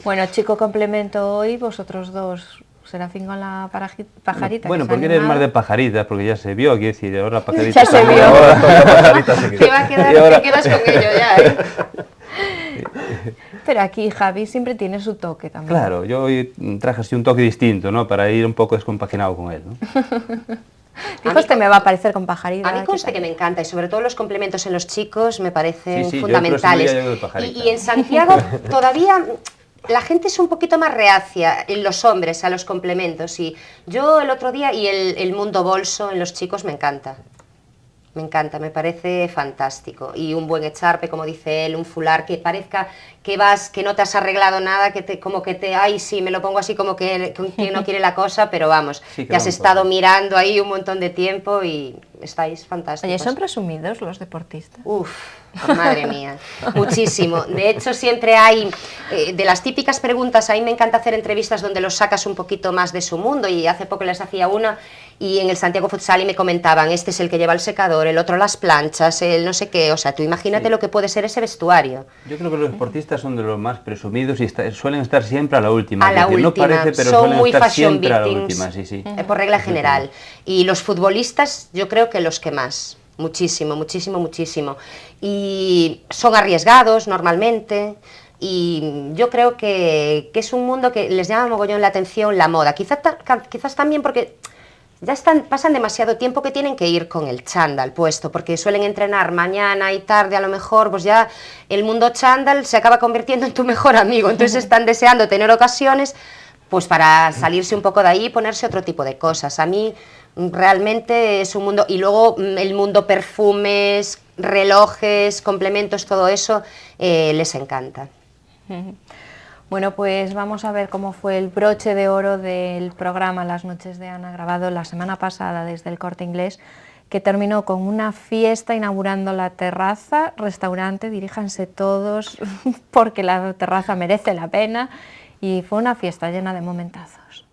Bueno, chico complemento hoy, vosotros dos, Serafín con la pajarita. Bueno, porque eres más de pajaritas, porque ya se vio, quiero decir, ahora la pajarita... Ya se vio. Te va a quedar, ahora... te quedas con ello ya, ¿eh? Pero aquí Javi siempre tiene su toque también. Claro, yo hoy traje así un toque distinto, ¿no? Para ir un poco descompaginado con él, ¿no? Dijo, este me va a parecer con pajarita. A mí conste que me encanta, y sobre todo los complementos en los chicos me parecen Sí, fundamentales. Y en Santiago todavía la gente es un poquito más reacia, en los hombres, a los complementos. Y yo el otro día, y el mundo bolso en los chicos me encanta. Me encanta, me parece fantástico. Y un buen echarpe, como dice él, un fular que parezca que vas, que no te has arreglado nada, ay, sí, me lo pongo así como que no quiere la cosa, pero vamos, sí, te has estado mirando ahí un montón de tiempo y estáis fantásticos. Oye, ¿son presumidos los deportistas? Uf, madre mía, muchísimo. De hecho, siempre hay, de las típicas preguntas, a mí me encanta hacer entrevistas donde los sacas un poquito más de su mundo, y hace poco les hacía una, y en el Santiago Futsal y me comentaban, este es el que lleva el secador, el otro las planchas, el no sé qué, o sea, tú imagínate lo que puede ser ese vestuario. Yo creo que los deportistas son de los más presumidos y suelen estar siempre a la última. A la última, no parece, pero son suelen muy estar fashion siempre a la victims, última, sí, sí. Por regla general. Y los futbolistas, yo creo que los que más, muchísimo, muchísimo, muchísimo. Y son arriesgados normalmente, y yo creo que es un mundo que les llama mogollón la atención la moda. Quizás también porque ya pasan demasiado tiempo que tienen que ir con el chándal puesto, porque suelen entrenar mañana y tarde, a lo mejor pues ya el mundo chándal se acaba convirtiendo en tu mejor amigo, entonces están deseando tener ocasiones pues para salirse un poco de ahí y ponerse otro tipo de cosas. A mí realmente es un mundo, y luego el mundo perfumes, relojes, complementos, todo eso les encanta. Bueno, pues vamos a ver cómo fue el broche de oro del programa Las Noches de Ana, grabado la semana pasada desde el Corte Inglés, que terminó con una fiesta inaugurando la terraza, restaurante, diríjanse todos, porque la terraza merece la pena, y fue una fiesta llena de momentazos.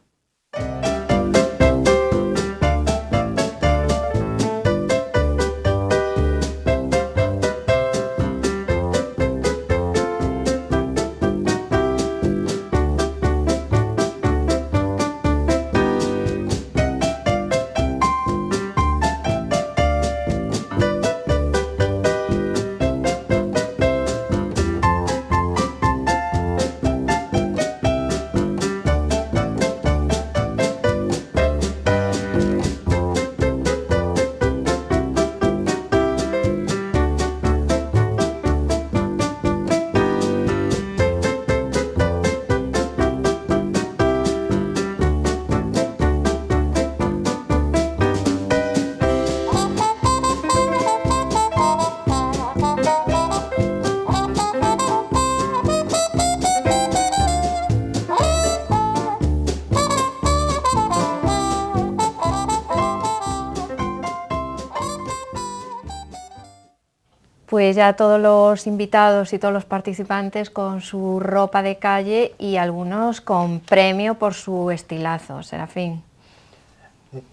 Pues ya todos los invitados y todos los participantes con su ropa de calle y algunos con premio por su estilazo, Serafín.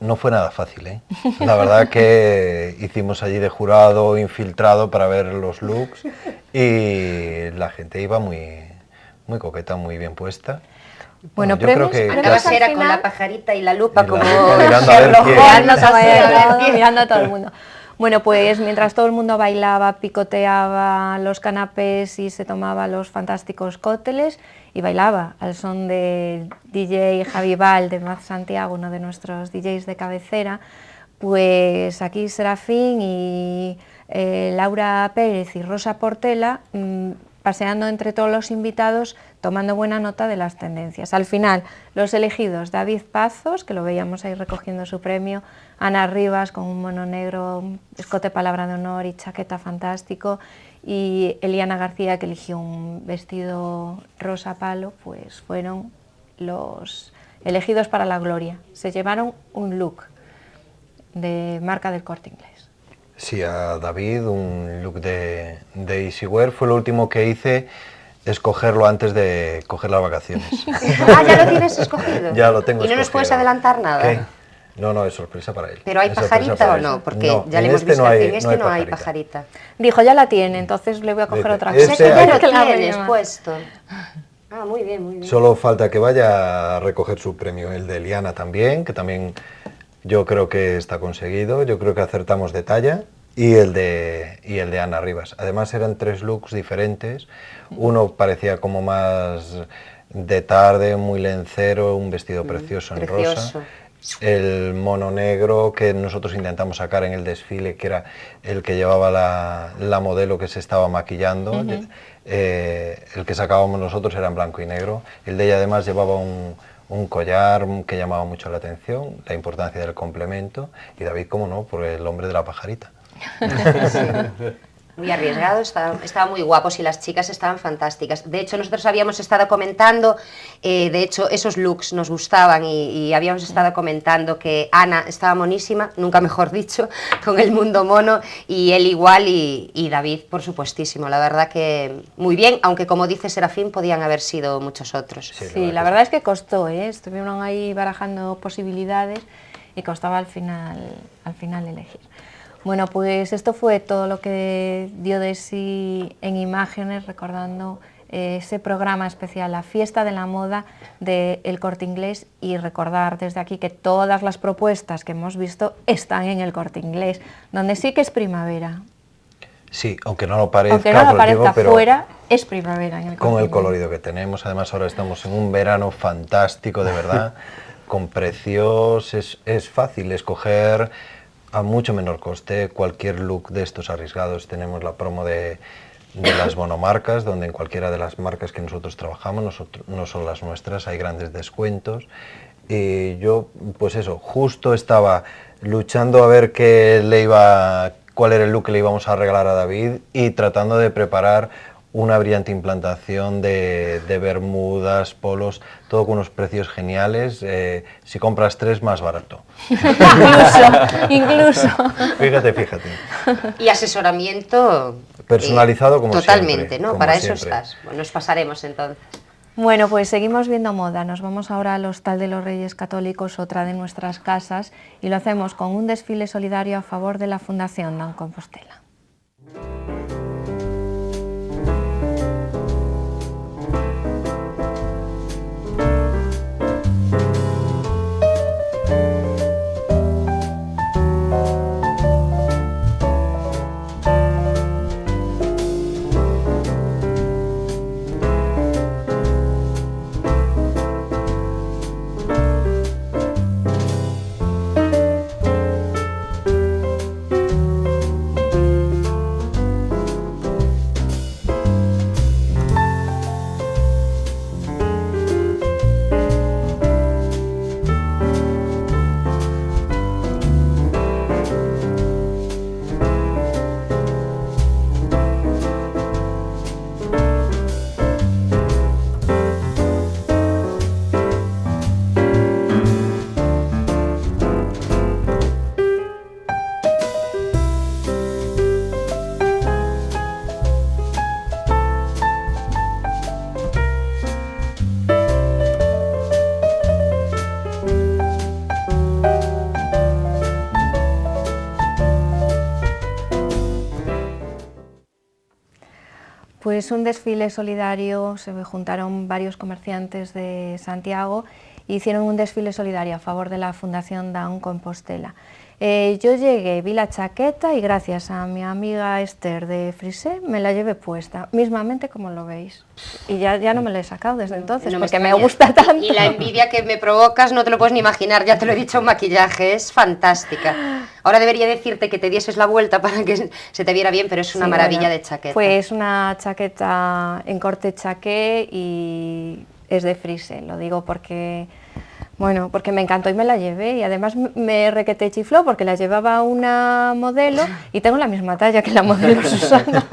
No fue nada fácil, ¿eh? La verdad que hicimos allí de jurado infiltrado para ver los looks y la gente iba muy coqueta, muy bien puesta. Bueno, yo creo que Andabas era con la pajarita y la lupa, como mirando a ver quién. Mirando a todo el mundo. Bueno, pues mientras todo el mundo bailaba, picoteaba los canapés y se tomaba los fantásticos cócteles y bailaba al son de DJ Javi Val de Maz Santiago, uno de nuestros DJs de cabecera, pues aquí Serafín y Laura Pérez y Rosa Portela paseando entre todos los invitados, tomando buena nota de las tendencias. Al final, los elegidos, David Pazos, que lo veíamos ahí recogiendo su premio, Ana Rivas con un mono negro, escote palabra de honor y chaqueta fantástico, y Eliana García, que eligió un vestido rosa palo, pues fueron los elegidos para la gloria. Se llevaron un look de marca del Corte Inglés. Sí, a David, un look de Easywear, fue lo último que hice, escogerlo antes de coger las vacaciones. Ah, ¿ya lo tienes escogido? Ya lo tengo ¿Y no escogido. nos puedes adelantar nada? ¿Qué? No, es sorpresa para él. ¿Pero hay Es sorpresa pajarita para o él. no? Porque ya le en hemos este visto, no hay, en este no hay pajarita. pajarita. Dijo, ya la tiene, entonces le voy a coger Dice, otra O sea cosa. que ya hay lo que- tienes puesto. Ah, muy bien, muy bien. Solo falta que vaya a recoger su premio, el de Eliana también, que también yo creo que está conseguido, yo creo que acertamos de talla, y el de Ana Rivas. Además eran 3 looks diferentes, uno parecía como más de tarde, muy lencero, un vestido precioso en precioso. rosa. El mono negro que nosotros intentamos sacar en el desfile, que era el que llevaba la modelo que se estaba maquillando. El que sacábamos nosotros era en blanco y negro. El de ella además llevaba un collar que llamaba mucho la atención, la importancia del complemento, y David, como no, por el hombre de la pajarita. Muy arriesgado, estaba muy guapos y las chicas estaban fantásticas. De hecho, nosotros habíamos estado comentando, de hecho, esos looks nos gustaban y habíamos estado comentando que Ana estaba monísima, nunca mejor dicho, con el mundo mono, y él igual, y David, por supuestísimo. La verdad que muy bien, aunque como dice Serafín, podían haber sido muchos otros. Sí, la verdad es que costó, estuvieron ahí barajando posibilidades y costaba al final elegir. Bueno, pues esto fue todo lo que dio de sí en imágenes, recordando ese programa especial, la fiesta de la moda del Corte Inglés, y recordar desde aquí que todas las propuestas que hemos visto están en el Corte Inglés, donde sí que es primavera. Sí, aunque no lo parezca, Aunque no lo parezca, pero fuera es primavera en el Corte con el Inglés. colorido que tenemos. Además ahora estamos en un verano fantástico, de verdad, con precios, es fácil escoger a mucho menor coste cualquier look de estos arriesgados. Tenemos la promo de las monomarcas, donde en cualquiera de las marcas que nosotros trabajamos, no son las nuestras, hay grandes descuentos. Y yo, pues eso, justo estaba luchando a ver cuál era el look que le íbamos a regalar a David, y tratando de preparar una brillante implantación de bermudas, polos, todo con unos precios geniales. Si compras 3, más barato. Incluso. Fíjate. Y asesoramiento Personalizado como totalmente, siempre, ¿no? como Para siempre. eso estás. Bueno, nos pasaremos entonces. Bueno, pues seguimos viendo moda. Nos vamos ahora al Hostal de los Reyes Católicos, otra de nuestras casas, y lo hacemos con un desfile solidario a favor de la Fundación Down Compostela. Pues un desfile solidario, se juntaron varios comerciantes de Santiago e hicieron un desfile solidario a favor de la Fundación Down Compostela. Yo llegué, vi la chaqueta y gracias a mi amiga Esther de Frisé me la llevé puesta, mismamente como lo veis. Y ya no me la he sacado desde entonces, No porque me extraña. gusta tanto. Y la envidia que me provocas no te lo puedes ni imaginar, ya te lo he dicho, un maquillaje, es fantástica. Ahora debería decirte que te dieses la vuelta para que se te viera bien, pero es una Sí, maravilla bueno, de chaqueta. Pues una chaqueta en corte chaqué y es de Frisé, lo digo porque... Bueno, porque me encantó y me la llevé, y además me requete chifló porque la llevaba una modelo y tengo la misma talla que la modelo Susana.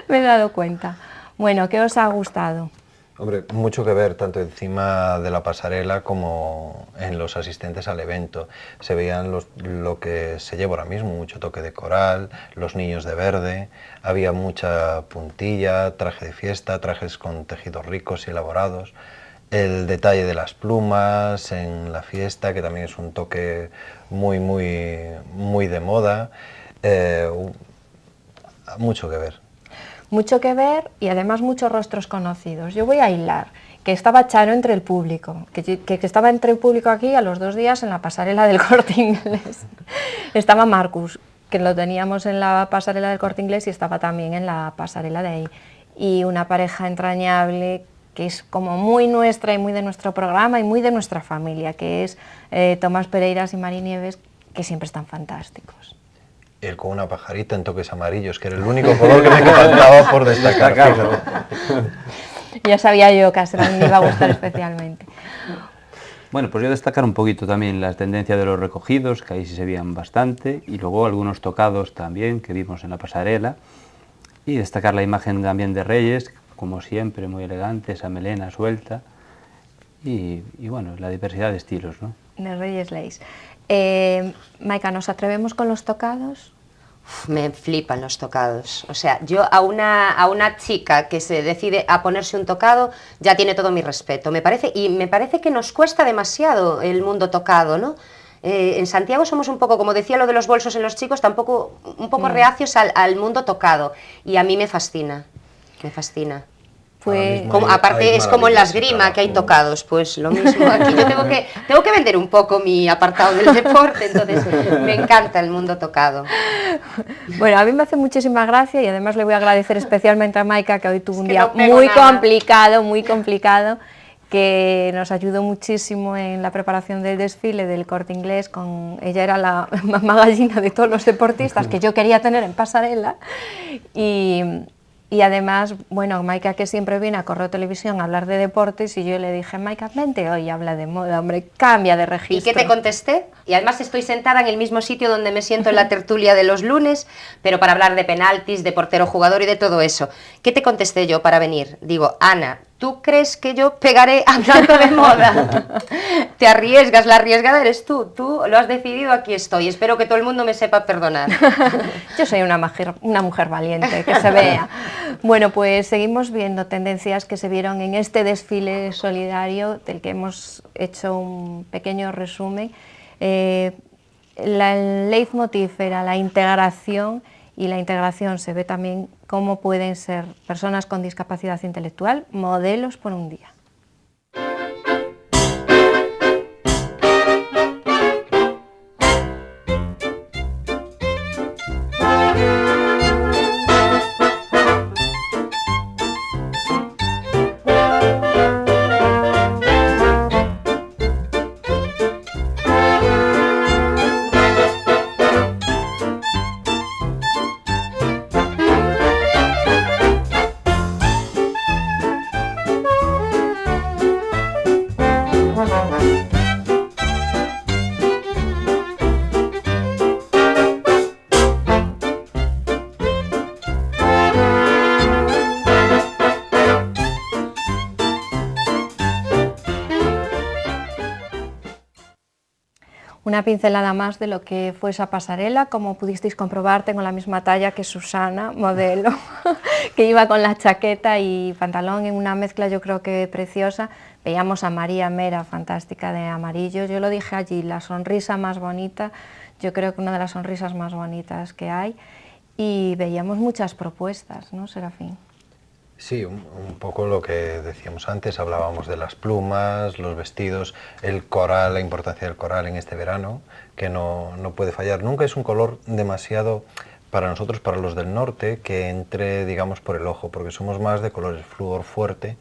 Me he dado cuenta. Bueno, ¿qué os ha gustado? Hombre, mucho que ver, tanto encima de la pasarela como en los asistentes al evento. Se veían lo que se lleva ahora mismo, mucho toque de coral, los niños de verde, había mucha puntilla, traje de fiesta, trajes con tejidos ricos y elaborados. el detalle de las plumas en la fiesta, que también es un toque muy de moda. Mucho que ver. Mucho que ver y además muchos rostros conocidos. Yo voy a hilar que estaba Charo entre el público, que estaba entre el público aquí a los 2 días en la pasarela del Corte Inglés. Estaba Marcus, que lo teníamos en la pasarela del Corte Inglés y estaba también en la pasarela de ahí. Y una pareja entrañable que es como muy nuestra y muy de nuestro programa y muy de nuestra familia, que es Tomás Pereiras y Mari Nieves, que siempre están fantásticos. Él con una pajarita en toques amarillos, que era el único color que me faltaba por destacar. Ya sabía yo que a Serán me iba a gustar especialmente. Bueno, pues yo destacar un poquito también las tendencias de los recogidos, que ahí sí se veían bastante, y luego algunos tocados también que vimos en la pasarela, y destacar la imagen también de Reyes, como siempre, muy elegante, esa melena suelta, y bueno, la diversidad de estilos, ¿no? De Reyes Leis. Maika, ¿nos atrevemos con los tocados? Me flipan los tocados. O sea, yo a una chica que se decide a ponerse un tocado ya tiene todo mi respeto. Me parece que nos cuesta demasiado el mundo tocado, ¿no? En Santiago somos un poco, como decía lo de los bolsos en los chicos, tampoco un poco reacios al mundo tocado. Y a mí me fascina, me fascina. Pues, Aparte es como en la esgrima que hay tocados, pues lo mismo. Aquí yo tengo que vender un poco mi apartado del deporte, entonces me encanta el mundo tocado. Bueno, a mí me hace muchísima gracia y además le voy a agradecer especialmente a Maika, que hoy tuvo un día muy complicado, que nos ayudó muchísimo en la preparación del desfile del Corte Inglés. Ella era la mamá gallina de todos los deportistas que yo quería tener en pasarela. Y además, bueno, Maika, que siempre viene a Correo Televisión a hablar de deportes, y yo le dije, Maika, vente hoy, habla de moda, hombre, cambia de registro. ¿Y qué te contesté? Y además estoy sentada en el mismo sitio donde me siento en la tertulia de los lunes, pero para hablar de penaltis, de portero jugador y de todo eso. ¿Qué te contesté yo para venir? Digo, Ana, ¿tú crees que yo pegaré hablando de moda? Te arriesgas, la arriesgada eres tú lo has decidido, aquí estoy. Espero que todo el mundo me sepa perdonar. Yo soy una mujer valiente, que se vea. Bueno, pues seguimos viendo tendencias que se vieron en este desfile solidario, del que hemos hecho un pequeño resumen. El leitmotiv era la integración, y la integración se ve también cómo pueden ser personas con discapacidad intelectual modelos por un día. Una pincelada más de lo que fue esa pasarela. Como pudisteis comprobar, tengo la misma talla que Susana, modelo, que iba con la chaqueta y pantalón en una mezcla yo creo que preciosa. Veíamos a María Mera, fantástica, de amarillo. Yo lo dije allí, la sonrisa más bonita, yo creo que una de las sonrisas más bonitas que hay. Y veíamos muchas propuestas, ¿no, Serafín? Sí, un poco lo que decíamos antes, hablábamos de las plumas, los vestidos, el coral, la importancia del coral en este verano, que no puede fallar. Nunca es un color demasiado, para nosotros, para los del norte, que entre, digamos, por el ojo, porque somos más de colores flúor fuerte,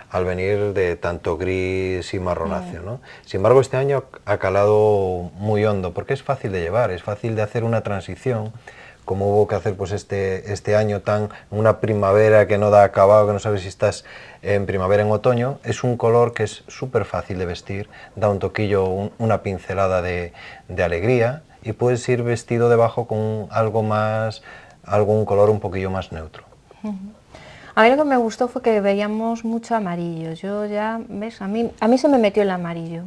al venir de tanto gris y marronáceo, ¿no? Sin embargo, este año ha calado muy hondo, porque es fácil de llevar, es fácil de hacer una transición, como hubo que hacer pues este año una primavera que no da acabado, que no sabes si estás en primavera o en otoño. Es un color que es súper fácil de vestir, da un toquillo, una pincelada de alegría, y puedes ir vestido debajo con algún color un poquillo más neutro. A mí lo que me gustó fue que veíamos mucho amarillo. Yo ya, ¿ves? A mí se me metió el amarillo.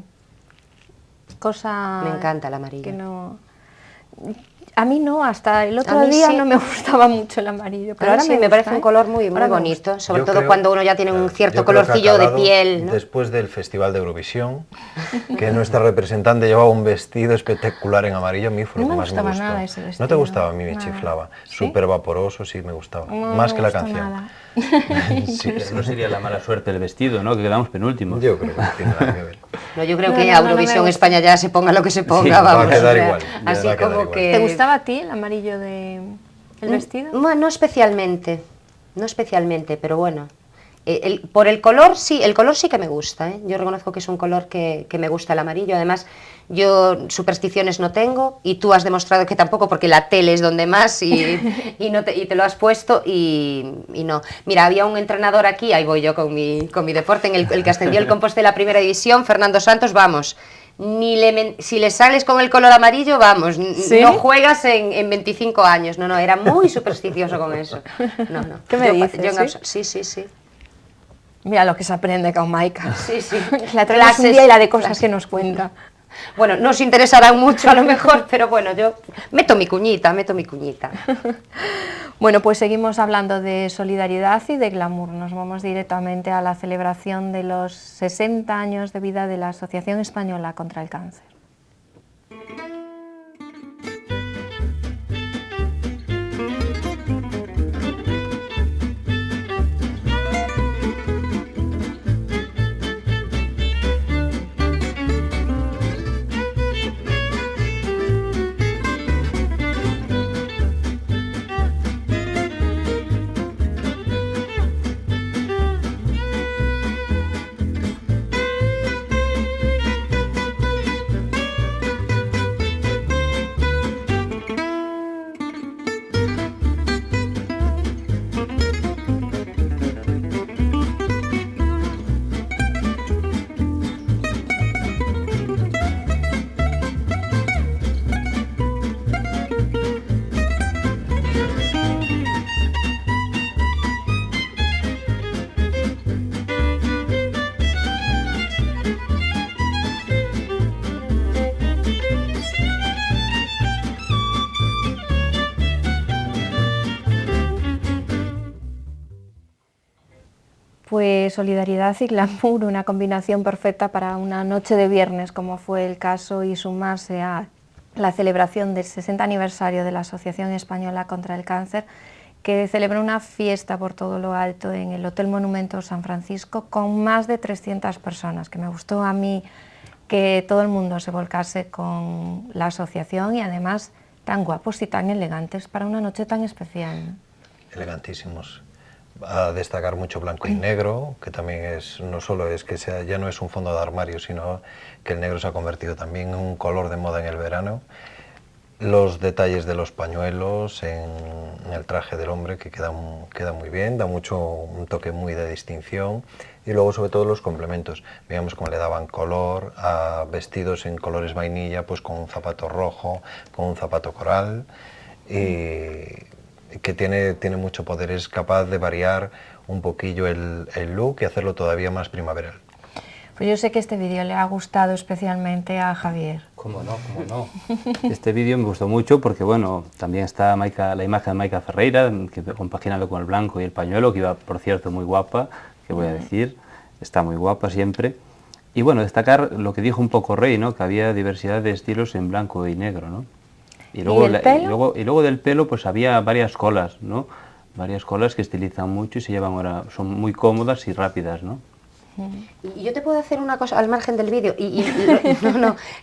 Me encanta el amarillo. Que no... A mí no, hasta el otro A mí día sí. no me gustaba mucho el amarillo, pero ahora sí, me me gusta, parece un color muy Ahora me bonito, sobre Yo todo creo- cuando uno ya tiene un cierto yo creo que ha colorcillo de calado piel, ¿no? Después del Festival de Eurovisión, que nuestra representante llevaba un vestido espectacular en amarillo, a mí fue No lo que me más me gustaba gustó. nada ese ¿No te vestido, gustaba? A mí me nada. chiflaba. ¿Sí? Súper vaporoso, sí me gustaba. No Más me que la gustó canción. nada. Sí, Pero no sería la mala suerte del vestido, ¿no? Que quedamos penúltimos. yo creo que no tiene nada que ver. No, yo creo No, que no, no, no me Eurovisión gusta. España ya se ponga lo que se ponga, Sí, va a vamos. quedar o sea, igual, ya así va a quedar como igual. que... ¿Te gustaba a ti el amarillo del vestido? Bueno, no especialmente, no especialmente, pero bueno. Por el color sí que me gusta, ¿eh? Yo reconozco que es un color que me gusta el amarillo. Además, yo supersticiones no tengo y tú has demostrado que tampoco, porque la tele es donde más y te lo has puesto y no. Mira, había un entrenador aquí, ahí voy yo con mi deporte, en el que ascendió el Compostela Primera División, Fernando Santos, vamos. Si le sales con el color amarillo, vamos, ¿Sí? no juegas en 25 años. No, era muy supersticioso con eso. No. ¿Qué me dices, Sí. Mira lo que se aprende con Maika. Sí. La traemos un día y la de cosas que nos cuenta. Bueno, no os interesarán mucho a lo mejor, pero bueno, yo meto mi cuñita. Bueno, pues seguimos hablando de solidaridad y de glamour. Nos vamos directamente a la celebración de los 60 años de vida de la Asociación Española contra el Cáncer. Pues solidaridad y glamour, una combinación perfecta para una noche de viernes, como fue el caso, y sumarse a la celebración del 60 aniversario de la Asociación Española contra el Cáncer, que celebró una fiesta por todo lo alto en el Hotel Monumento San Francisco con más de 300 personas, que me gustó a mí que todo el mundo se volcase con la asociación y además tan guapos y tan elegantes para una noche tan especial, ¿no? Elegantísimos. A destacar mucho blanco y negro, que también es, no solo es que sea, ya no es un fondo de armario, sino que el negro se ha convertido también en un color de moda en el verano. Los detalles de los pañuelos en el traje del hombre, que queda muy bien, da un toque muy de distinción. Y luego sobre todo los complementos, veíamos cómo le daban color a vestidos en colores vainilla, pues con un zapato rojo, con un zapato coral, y que tiene mucho poder, es capaz de variar un poquillo el look y hacerlo todavía más primaveral. Pues yo sé que este vídeo le ha gustado especialmente a Javier. ¿Cómo no? Este vídeo me gustó mucho porque, bueno, también está la imagen de Maika Ferreira, que compaginado con el blanco y el pañuelo, que iba, por cierto, muy guapa, que voy a decir, está muy guapa siempre. Y bueno, destacar lo que dijo un poco Rey, ¿no? Que había diversidad de estilos en blanco y negro, ¿no? Y luego, y luego del pelo pues había varias colas, ¿no? Varias colas que estilizan mucho y se llevan ahora, son muy cómodas y rápidas, ¿no? Y yo te puedo hacer una cosa al margen del vídeo.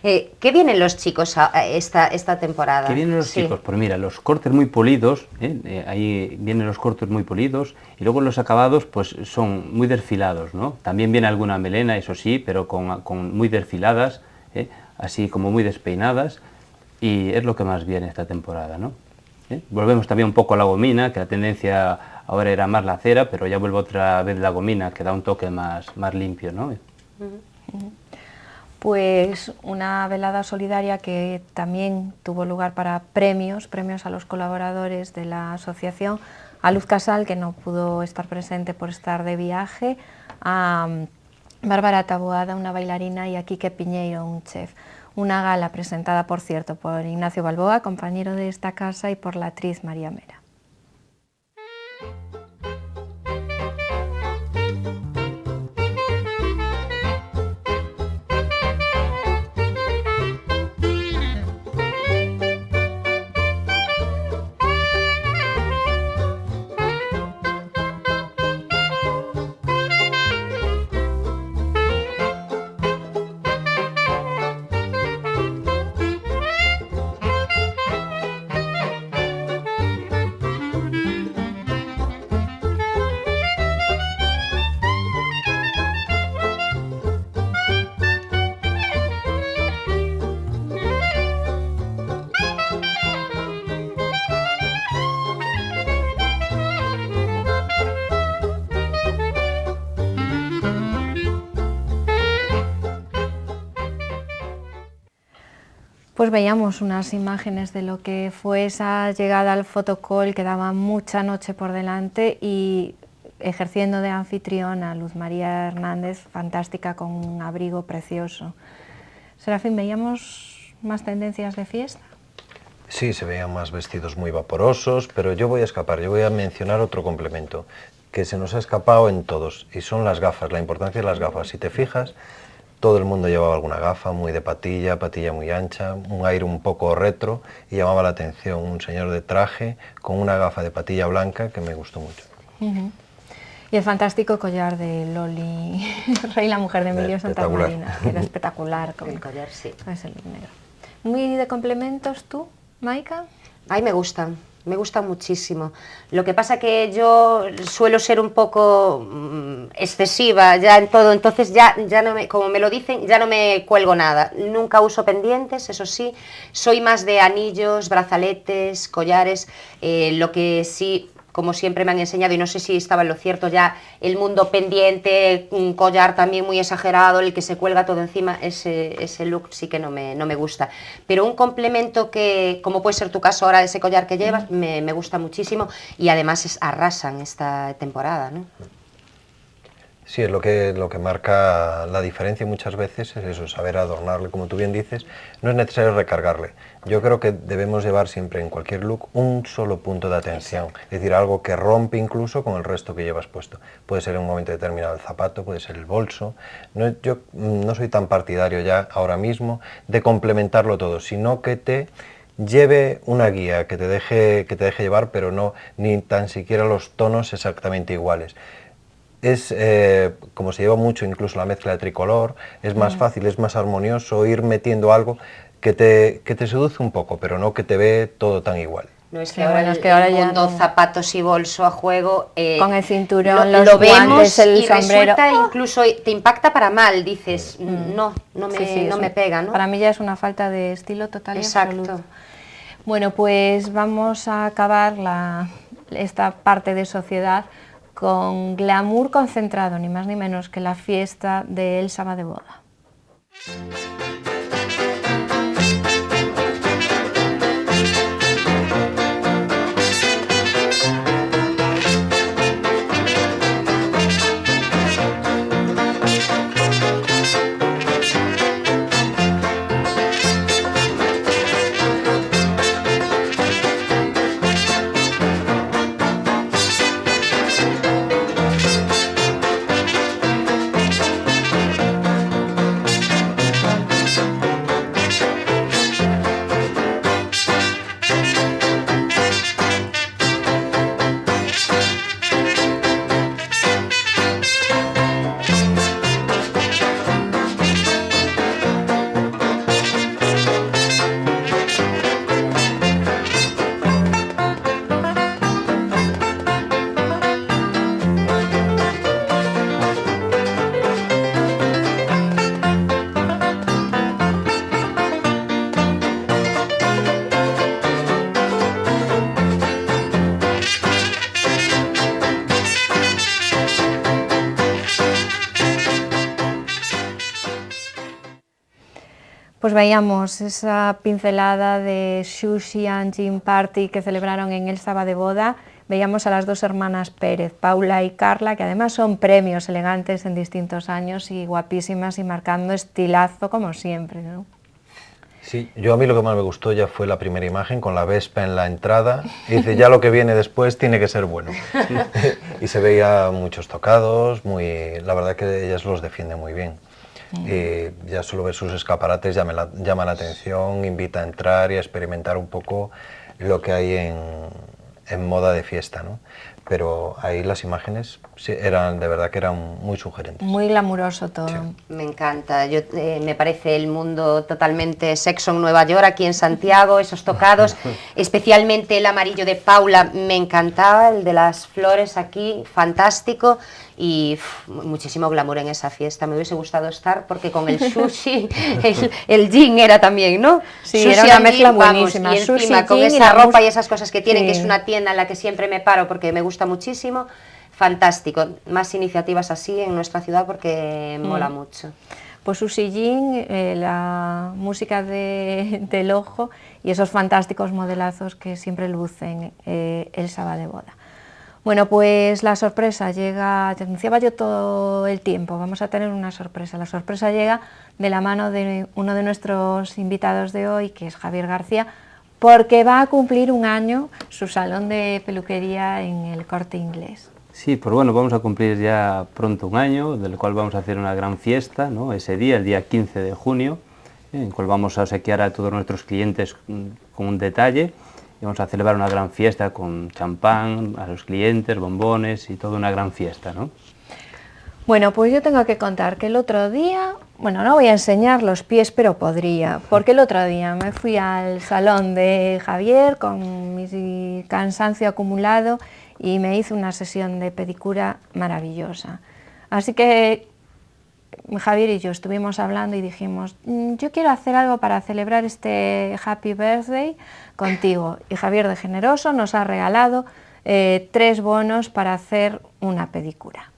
¿Qué vienen los chicos esta temporada? ¿Qué vienen los chicos? Pues mira, los cortes muy polidos, ahí vienen los cortes muy polidos, y luego los acabados pues son muy desfilados, ¿no? También viene alguna melena, eso sí, pero con muy desfiladas, así como muy despeinadas, y es lo que más viene esta temporada, ¿no? Volvemos también un poco a la gomina, que la tendencia ahora era más la cera, pero ya vuelve otra vez la gomina, que da un toque más limpio, ¿no? Pues una velada solidaria que también tuvo lugar para premios a los colaboradores de la asociación, a Luz Casal, que no pudo estar presente por estar de viaje, a Bárbara Taboada, una bailarina, y a Quique Piñeiro, un chef. Una gala presentada, por cierto, por Ignacio Balboa, compañero de esta casa, y por la actriz María Mera. Pues veíamos unas imágenes de lo que fue esa llegada al fotocall, que daba mucha noche por delante, y ejerciendo de anfitriona Luz María Hernández, fantástica, con un abrigo precioso. Serafín, ¿veíamos más tendencias de fiesta? Sí, se veían más vestidos muy vaporosos, pero yo voy a escapar, yo voy a mencionar otro complemento que se nos ha escapado en todos, y son las gafas, la importancia de las gafas. Si te fijas, todo el mundo llevaba alguna gafa, muy de patilla, patilla muy ancha, un aire un poco retro, y llamaba la atención un señor de traje con una gafa de patilla blanca que me gustó mucho. Y el fantástico collar de Loli Rey, la mujer de Emilio Santamarina, que era espectacular. Con el collar, sí. Es el negro. ¿Muy de complementos tú, Maika? Ay, me gustan muchísimo. Lo que pasa que yo suelo ser un poco excesiva ya en todo, entonces ya no me, como me lo dicen, ya no me cuelgo nada. Nunca uso pendientes, eso sí. Soy más de anillos, brazaletes, collares. Lo que sí, como siempre me han enseñado, y no sé si estaba en lo cierto, ya el mundo pendiente, un collar también muy exagerado, el que se cuelga todo encima, ese look sí que no me gusta. Pero un complemento que, como puede ser tu caso ahora, ese collar que llevas, me gusta muchísimo, y además arrasan esta temporada, ¿no? Sí, es lo que marca la diferencia muchas veces, es eso, saber adornarle, como tú bien dices. No es necesario recargarle. Yo creo que debemos llevar siempre en cualquier look un solo punto de atención, es decir, algo que rompe incluso con el resto que llevas puesto. Puede ser en un momento determinado el zapato, puede ser el bolso. Yo no soy tan partidario ya ahora mismo de complementarlo todo, sino que te lleve una guía, que te deje llevar, pero no ni tan siquiera los tonos exactamente iguales. Es, como se lleva mucho incluso la mezcla de tricolor, es más fácil, es más armonioso ir metiendo algo que te seduce un poco, pero no que te ve todo tan igual. No, es que ahora el mundo ya zapatos y bolso a juego, con el cinturón, lo vemos el sombrero, resulta incluso, te impacta para mal, dices, no me pega, ¿no? Para mí ya es una falta de estilo total y absoluto. Bueno, pues vamos a acabar esta parte de sociedad con glamour concentrado, ni más ni menos que la fiesta de Elsa va de boda. Pues veíamos esa pincelada de Sushi and Gin Party que celebraron en Elsa va de boda. Veíamos a las dos hermanas Pérez, Paula y Carla, que además son premios elegantes en distintos años y guapísimas y marcando estilazo como siempre, ¿no? Sí, yo a mí lo que más me gustó ya fue la primera imagen con la Vespa en la entrada, y dice, ya lo que viene después tiene que ser bueno. Y se veía muchos tocados, la verdad que ellas los defienden muy bien. Ya solo ver sus escaparates llama la atención, invita a entrar y a experimentar un poco lo que hay en moda de fiesta, ¿no? Pero ahí las imágenes sí, de verdad que eran muy sugerentes. Muy glamuroso todo. Sí. Me encanta, me parece el mundo totalmente sexo en Nueva York, aquí en Santiago, esos tocados, especialmente el amarillo de Paula, me encantaba, el de las flores aquí, fantástico, y muchísimo glamour en esa fiesta. Me hubiese gustado estar porque con el sushi, el gin era también, ¿no? Sí, Sushi era una and mezcla gin, vamos, buenísima. y encima Sushi, con gin y esa la ropa y esas cosas que tienen, Sí. que es una tienda en la que siempre me paro porque me gusta muchísimo. Fantástico, más iniciativas así en nuestra ciudad porque mola mucho. Pues Sushi Jin, la música del ojo y esos fantásticos modelazos que siempre lucen el sábado de boda. Bueno, pues la sorpresa llega, te anunciaba yo todo el tiempo, vamos a tener una sorpresa. La sorpresa llega de la mano de uno de nuestros invitados de hoy, que es Javier García, porque va a cumplir un año su salón de peluquería en el Corte Inglés. Sí, pues bueno, vamos a cumplir ya pronto un año, del cual vamos a hacer una gran fiesta, ¿no? Ese día, el día 15 de junio, en el cual vamos a obsequiar a todos nuestros clientes con un detalle, y vamos a celebrar una gran fiesta con champán, a los clientes, bombones y toda una gran fiesta, ¿no? Bueno, pues yo tengo que contar que el otro día, bueno, no voy a enseñar los pies, pero podría, porque el otro día me fui al salón de Javier con mi cansancio acumulado y me hizo una sesión de pedicura maravillosa. Así que Javier y yo estuvimos hablando y dijimos, yo quiero hacer algo para celebrar este Happy Birthday contigo. Y Javier de generoso nos ha regalado 3 bonos para hacer una pedicura.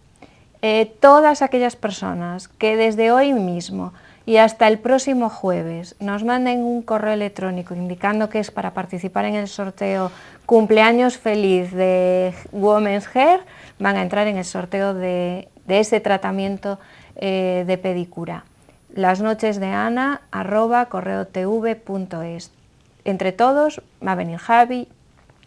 Todas aquellas personas que desde hoy mismo y hasta el próximo jueves nos manden un correo electrónico indicando que es para participar en el sorteo Cumpleaños Feliz de Women's Hair, van a entrar en el sorteo de ese tratamiento de pedicura. lasnochesdeana@correotv.es. Entre todos va a venir Javi,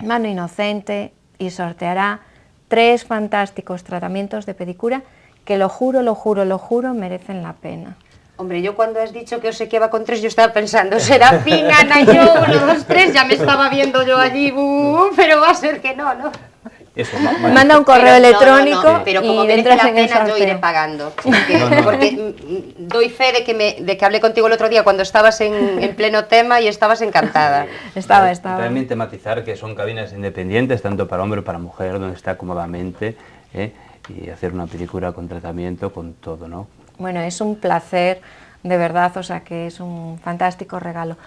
mano inocente, y sorteará 3 fantásticos tratamientos de pedicura que lo juro, merecen la pena. Hombre, yo cuando has dicho que obsequiaba con 3, yo estaba pensando, Serafín, Ana, yo, 1, 2, 3, ya me estaba viendo yo allí, pero va a ser que no, ¿no? Eso, Manda un correo electrónico pero como y merece entras la en el pena, yo sorteo. iré pagando. Porque doy fe de que hablé contigo el otro día cuando estabas en pleno tema y estabas encantada. Estaba. Realmente matizar que son cabinas independientes, tanto para hombre como para mujer, donde está cómodamente, y hacer una pedicura con tratamiento, con todo, ¿no? Bueno, es un placer, de verdad, o sea que es un fantástico regalo.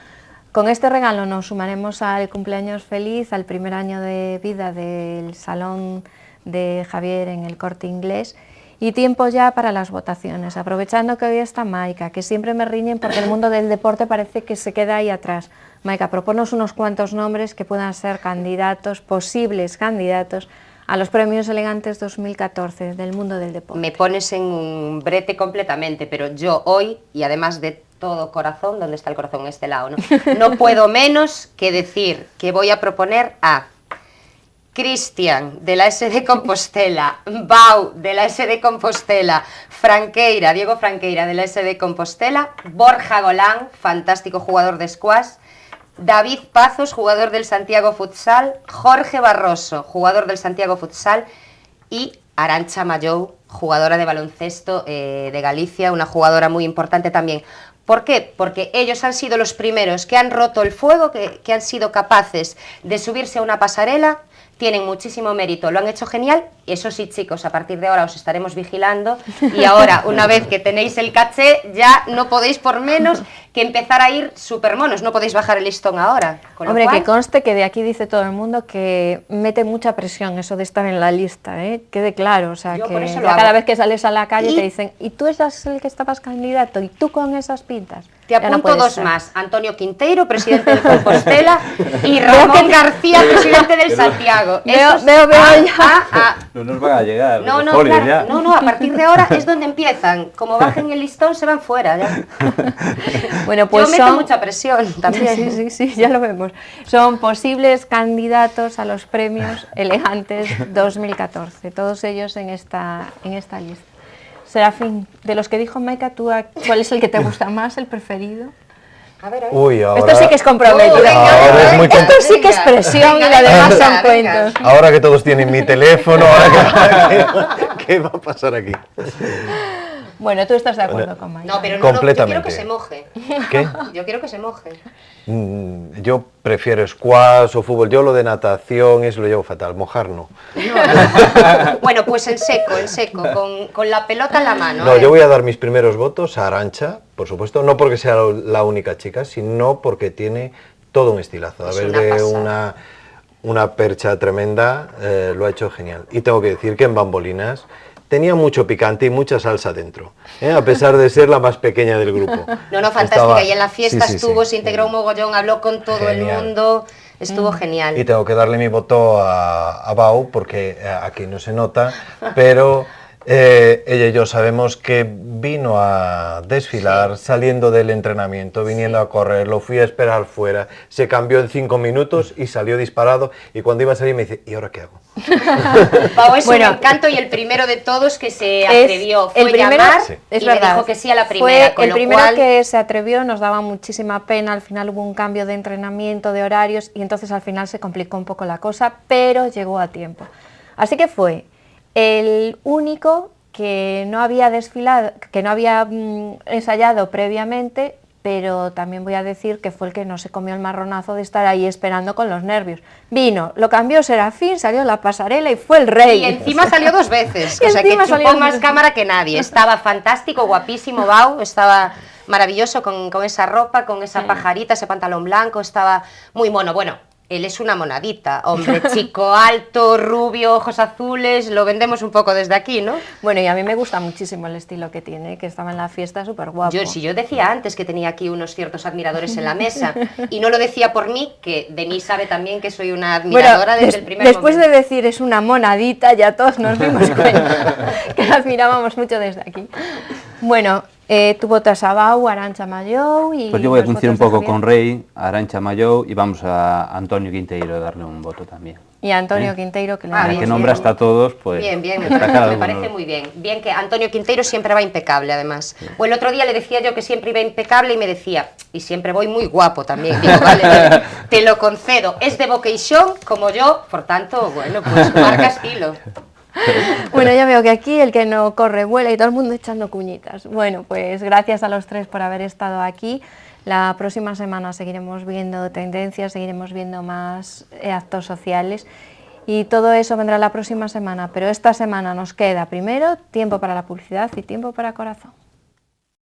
Con este regalo nos sumaremos al cumpleaños feliz, al primer año de vida del salón de Javier en el Corte Inglés, y tiempo ya para las votaciones, aprovechando que hoy está Maika, que siempre me riñen porque el mundo del deporte parece que se queda ahí atrás. Maika, proponos unos cuantos nombres que puedan ser candidatos, posibles candidatos, a los Premios Elegantes 2014 del mundo del deporte. Me pones en un brete completamente, pero yo hoy, y además de todo corazón, ¿dónde está el corazón en este lado? No puedo menos que decir que voy a proponer a Cristian, de la SD Compostela, Bau, de la SD Compostela, Franqueira, Diego Franqueira, de la SD Compostela, Borja Golán, fantástico jugador de squash, David Pazos, jugador del Santiago Futsal, Jorge Barroso, jugador del Santiago Futsal, y Arantxa Mayou, jugadora de baloncesto de Galicia, una jugadora muy importante también. ¿Por qué? Porque ellos han sido los primeros que han roto el fuego, que han sido capaces de subirse a una pasarela, tienen muchísimo mérito, lo han hecho genial. Eso sí, chicos, a partir de ahora os estaremos vigilando, y ahora, una vez que tenéis el caché, ya no podéis por menos que empezar a ir súper monos, no podéis bajar el listón ahora. Con Hombre, lo cual, que conste que de aquí dice todo el mundo que mete mucha presión eso de estar en la lista, quede claro, o sea, Yo que por eso lo ya hago. cada vez que sales a la calle Y- te dicen, ¿y tú eras el que estabas candidato? ¿Y tú con esas pintas? Te Ya no apunto puede dos ser. más, Antonio Quinteiro, presidente del Compostela, y Ramón García, presidente del Santiago. Veo ya. No nos van a llegar. No, los no, folios claro, ya. no, a partir de ahora es donde empiezan. Como bajen el listón, se van fuera. Ya. Bueno, pues Yo meto son... mucha presión también. Sí, ya lo vemos. Son posibles candidatos a los premios Elegantes 2014, todos ellos en esta lista. Serafín, de los que dijo Maika, ¿cuál es el que te gusta más, el preferido? A ver. Uy, ahora... Esto sí que es comprometido. Ahora es muy Esto sí que es presión y lo demás son cuentos. Ahora que todos tienen mi teléfono, ¿qué va a pasar aquí? Bueno, tú estás de acuerdo con Maika. No, pero no, yo quiero Completamente. que se moje. ¿Qué? Yo quiero que se moje. Yo prefiero squash o fútbol. Yo lo de natación es lo llevo fatal. Mojar no. Bueno, pues en seco, con la pelota en la mano. No, yo voy a dar mis primeros votos a Arantxa, por supuesto, no porque sea la única chica, sino porque tiene todo un estilazo. A Es ver, una de pasada. una percha tremenda, lo ha hecho genial. Y tengo que decir que en Bambolinas tenía mucho picante y mucha salsa dentro, a pesar de ser la más pequeña del grupo. No, fantástica. Estaba- Y en la fiesta sí, sí, estuvo, sí. se integró un mogollón, habló con todo Genial. el mundo. Estuvo genial. Y tengo que darle mi voto a Bau, porque aquí no se nota, pero ella y yo sabemos que vino a desfilar saliendo del entrenamiento, viniendo a correr, lo fui a esperar fuera, se cambió en 5 minutos y salió disparado, y cuando iba a salir me dice, ¿y ahora qué hago? Pau es Bueno, un encanto y el primero de todos que se atrevió. Fue el primero, llamar Sí. es y verdad, le dijo que sí a la primera. fue con el lo primero cual, que se atrevió, nos daba muchísima pena, al final hubo un cambio de entrenamiento, de horarios, y entonces al final se complicó un poco la cosa, pero llegó a tiempo. Así que fue el único que no había desfilado, que no había ensayado previamente, pero también voy a decir que fue el que no se comió el marronazo de estar ahí esperando con los nervios. Vino, lo cambió Serafín, salió a la pasarela y fue el rey. Y encima salió 2 veces, Y o sea que encima salió chupó dos más veces. cámara que nadie. Estaba fantástico, guapísimo, Bau, estaba maravilloso con esa ropa, con esa pajarita, ese pantalón blanco, estaba muy mono. Bueno, él es una monadita, hombre chico, alto, rubio, ojos azules, lo vendemos un poco desde aquí, ¿no? Bueno, y a mí me gusta muchísimo el estilo que tiene, que estaba en la fiesta súper guapo. Yo decía antes que tenía aquí unos ciertos admiradores en la mesa, y no lo decía por mí, que de mí sabe también que soy una admiradora desde el primer después momento. de decir es una monadita, ya todos nos dimos cuenta que la admirábamos mucho desde aquí. Bueno, tú votas a Bau, Arantxa Mayou y... Pues yo voy a los coincidir un votos de poco con Javier. Rey, a Arantxa Mayou y vamos a Antonio Quinteiro a darle un voto también. Y a Antonio Quinteiro, que le Ah, Ya bien, que bien, nombraste bien. a todos, pues... Bien, me está cada me uno. parece muy bien. Bien que Antonio Quinteiro siempre va impecable, además. O el otro día le decía yo que siempre iba impecable y me decía, y siempre voy muy guapo también. Digo, vale, te lo concedo. Es de vocation como yo, por tanto, bueno, pues marca estilo. Bueno, ya veo que aquí el que no corre vuela y todo el mundo echando cuñitas. Bueno, pues gracias a los tres por haber estado aquí. La próxima semana seguiremos viendo tendencias, seguiremos viendo más actos sociales y todo eso vendrá la próxima semana, pero esta semana nos queda primero tiempo para la publicidad y tiempo para corazón.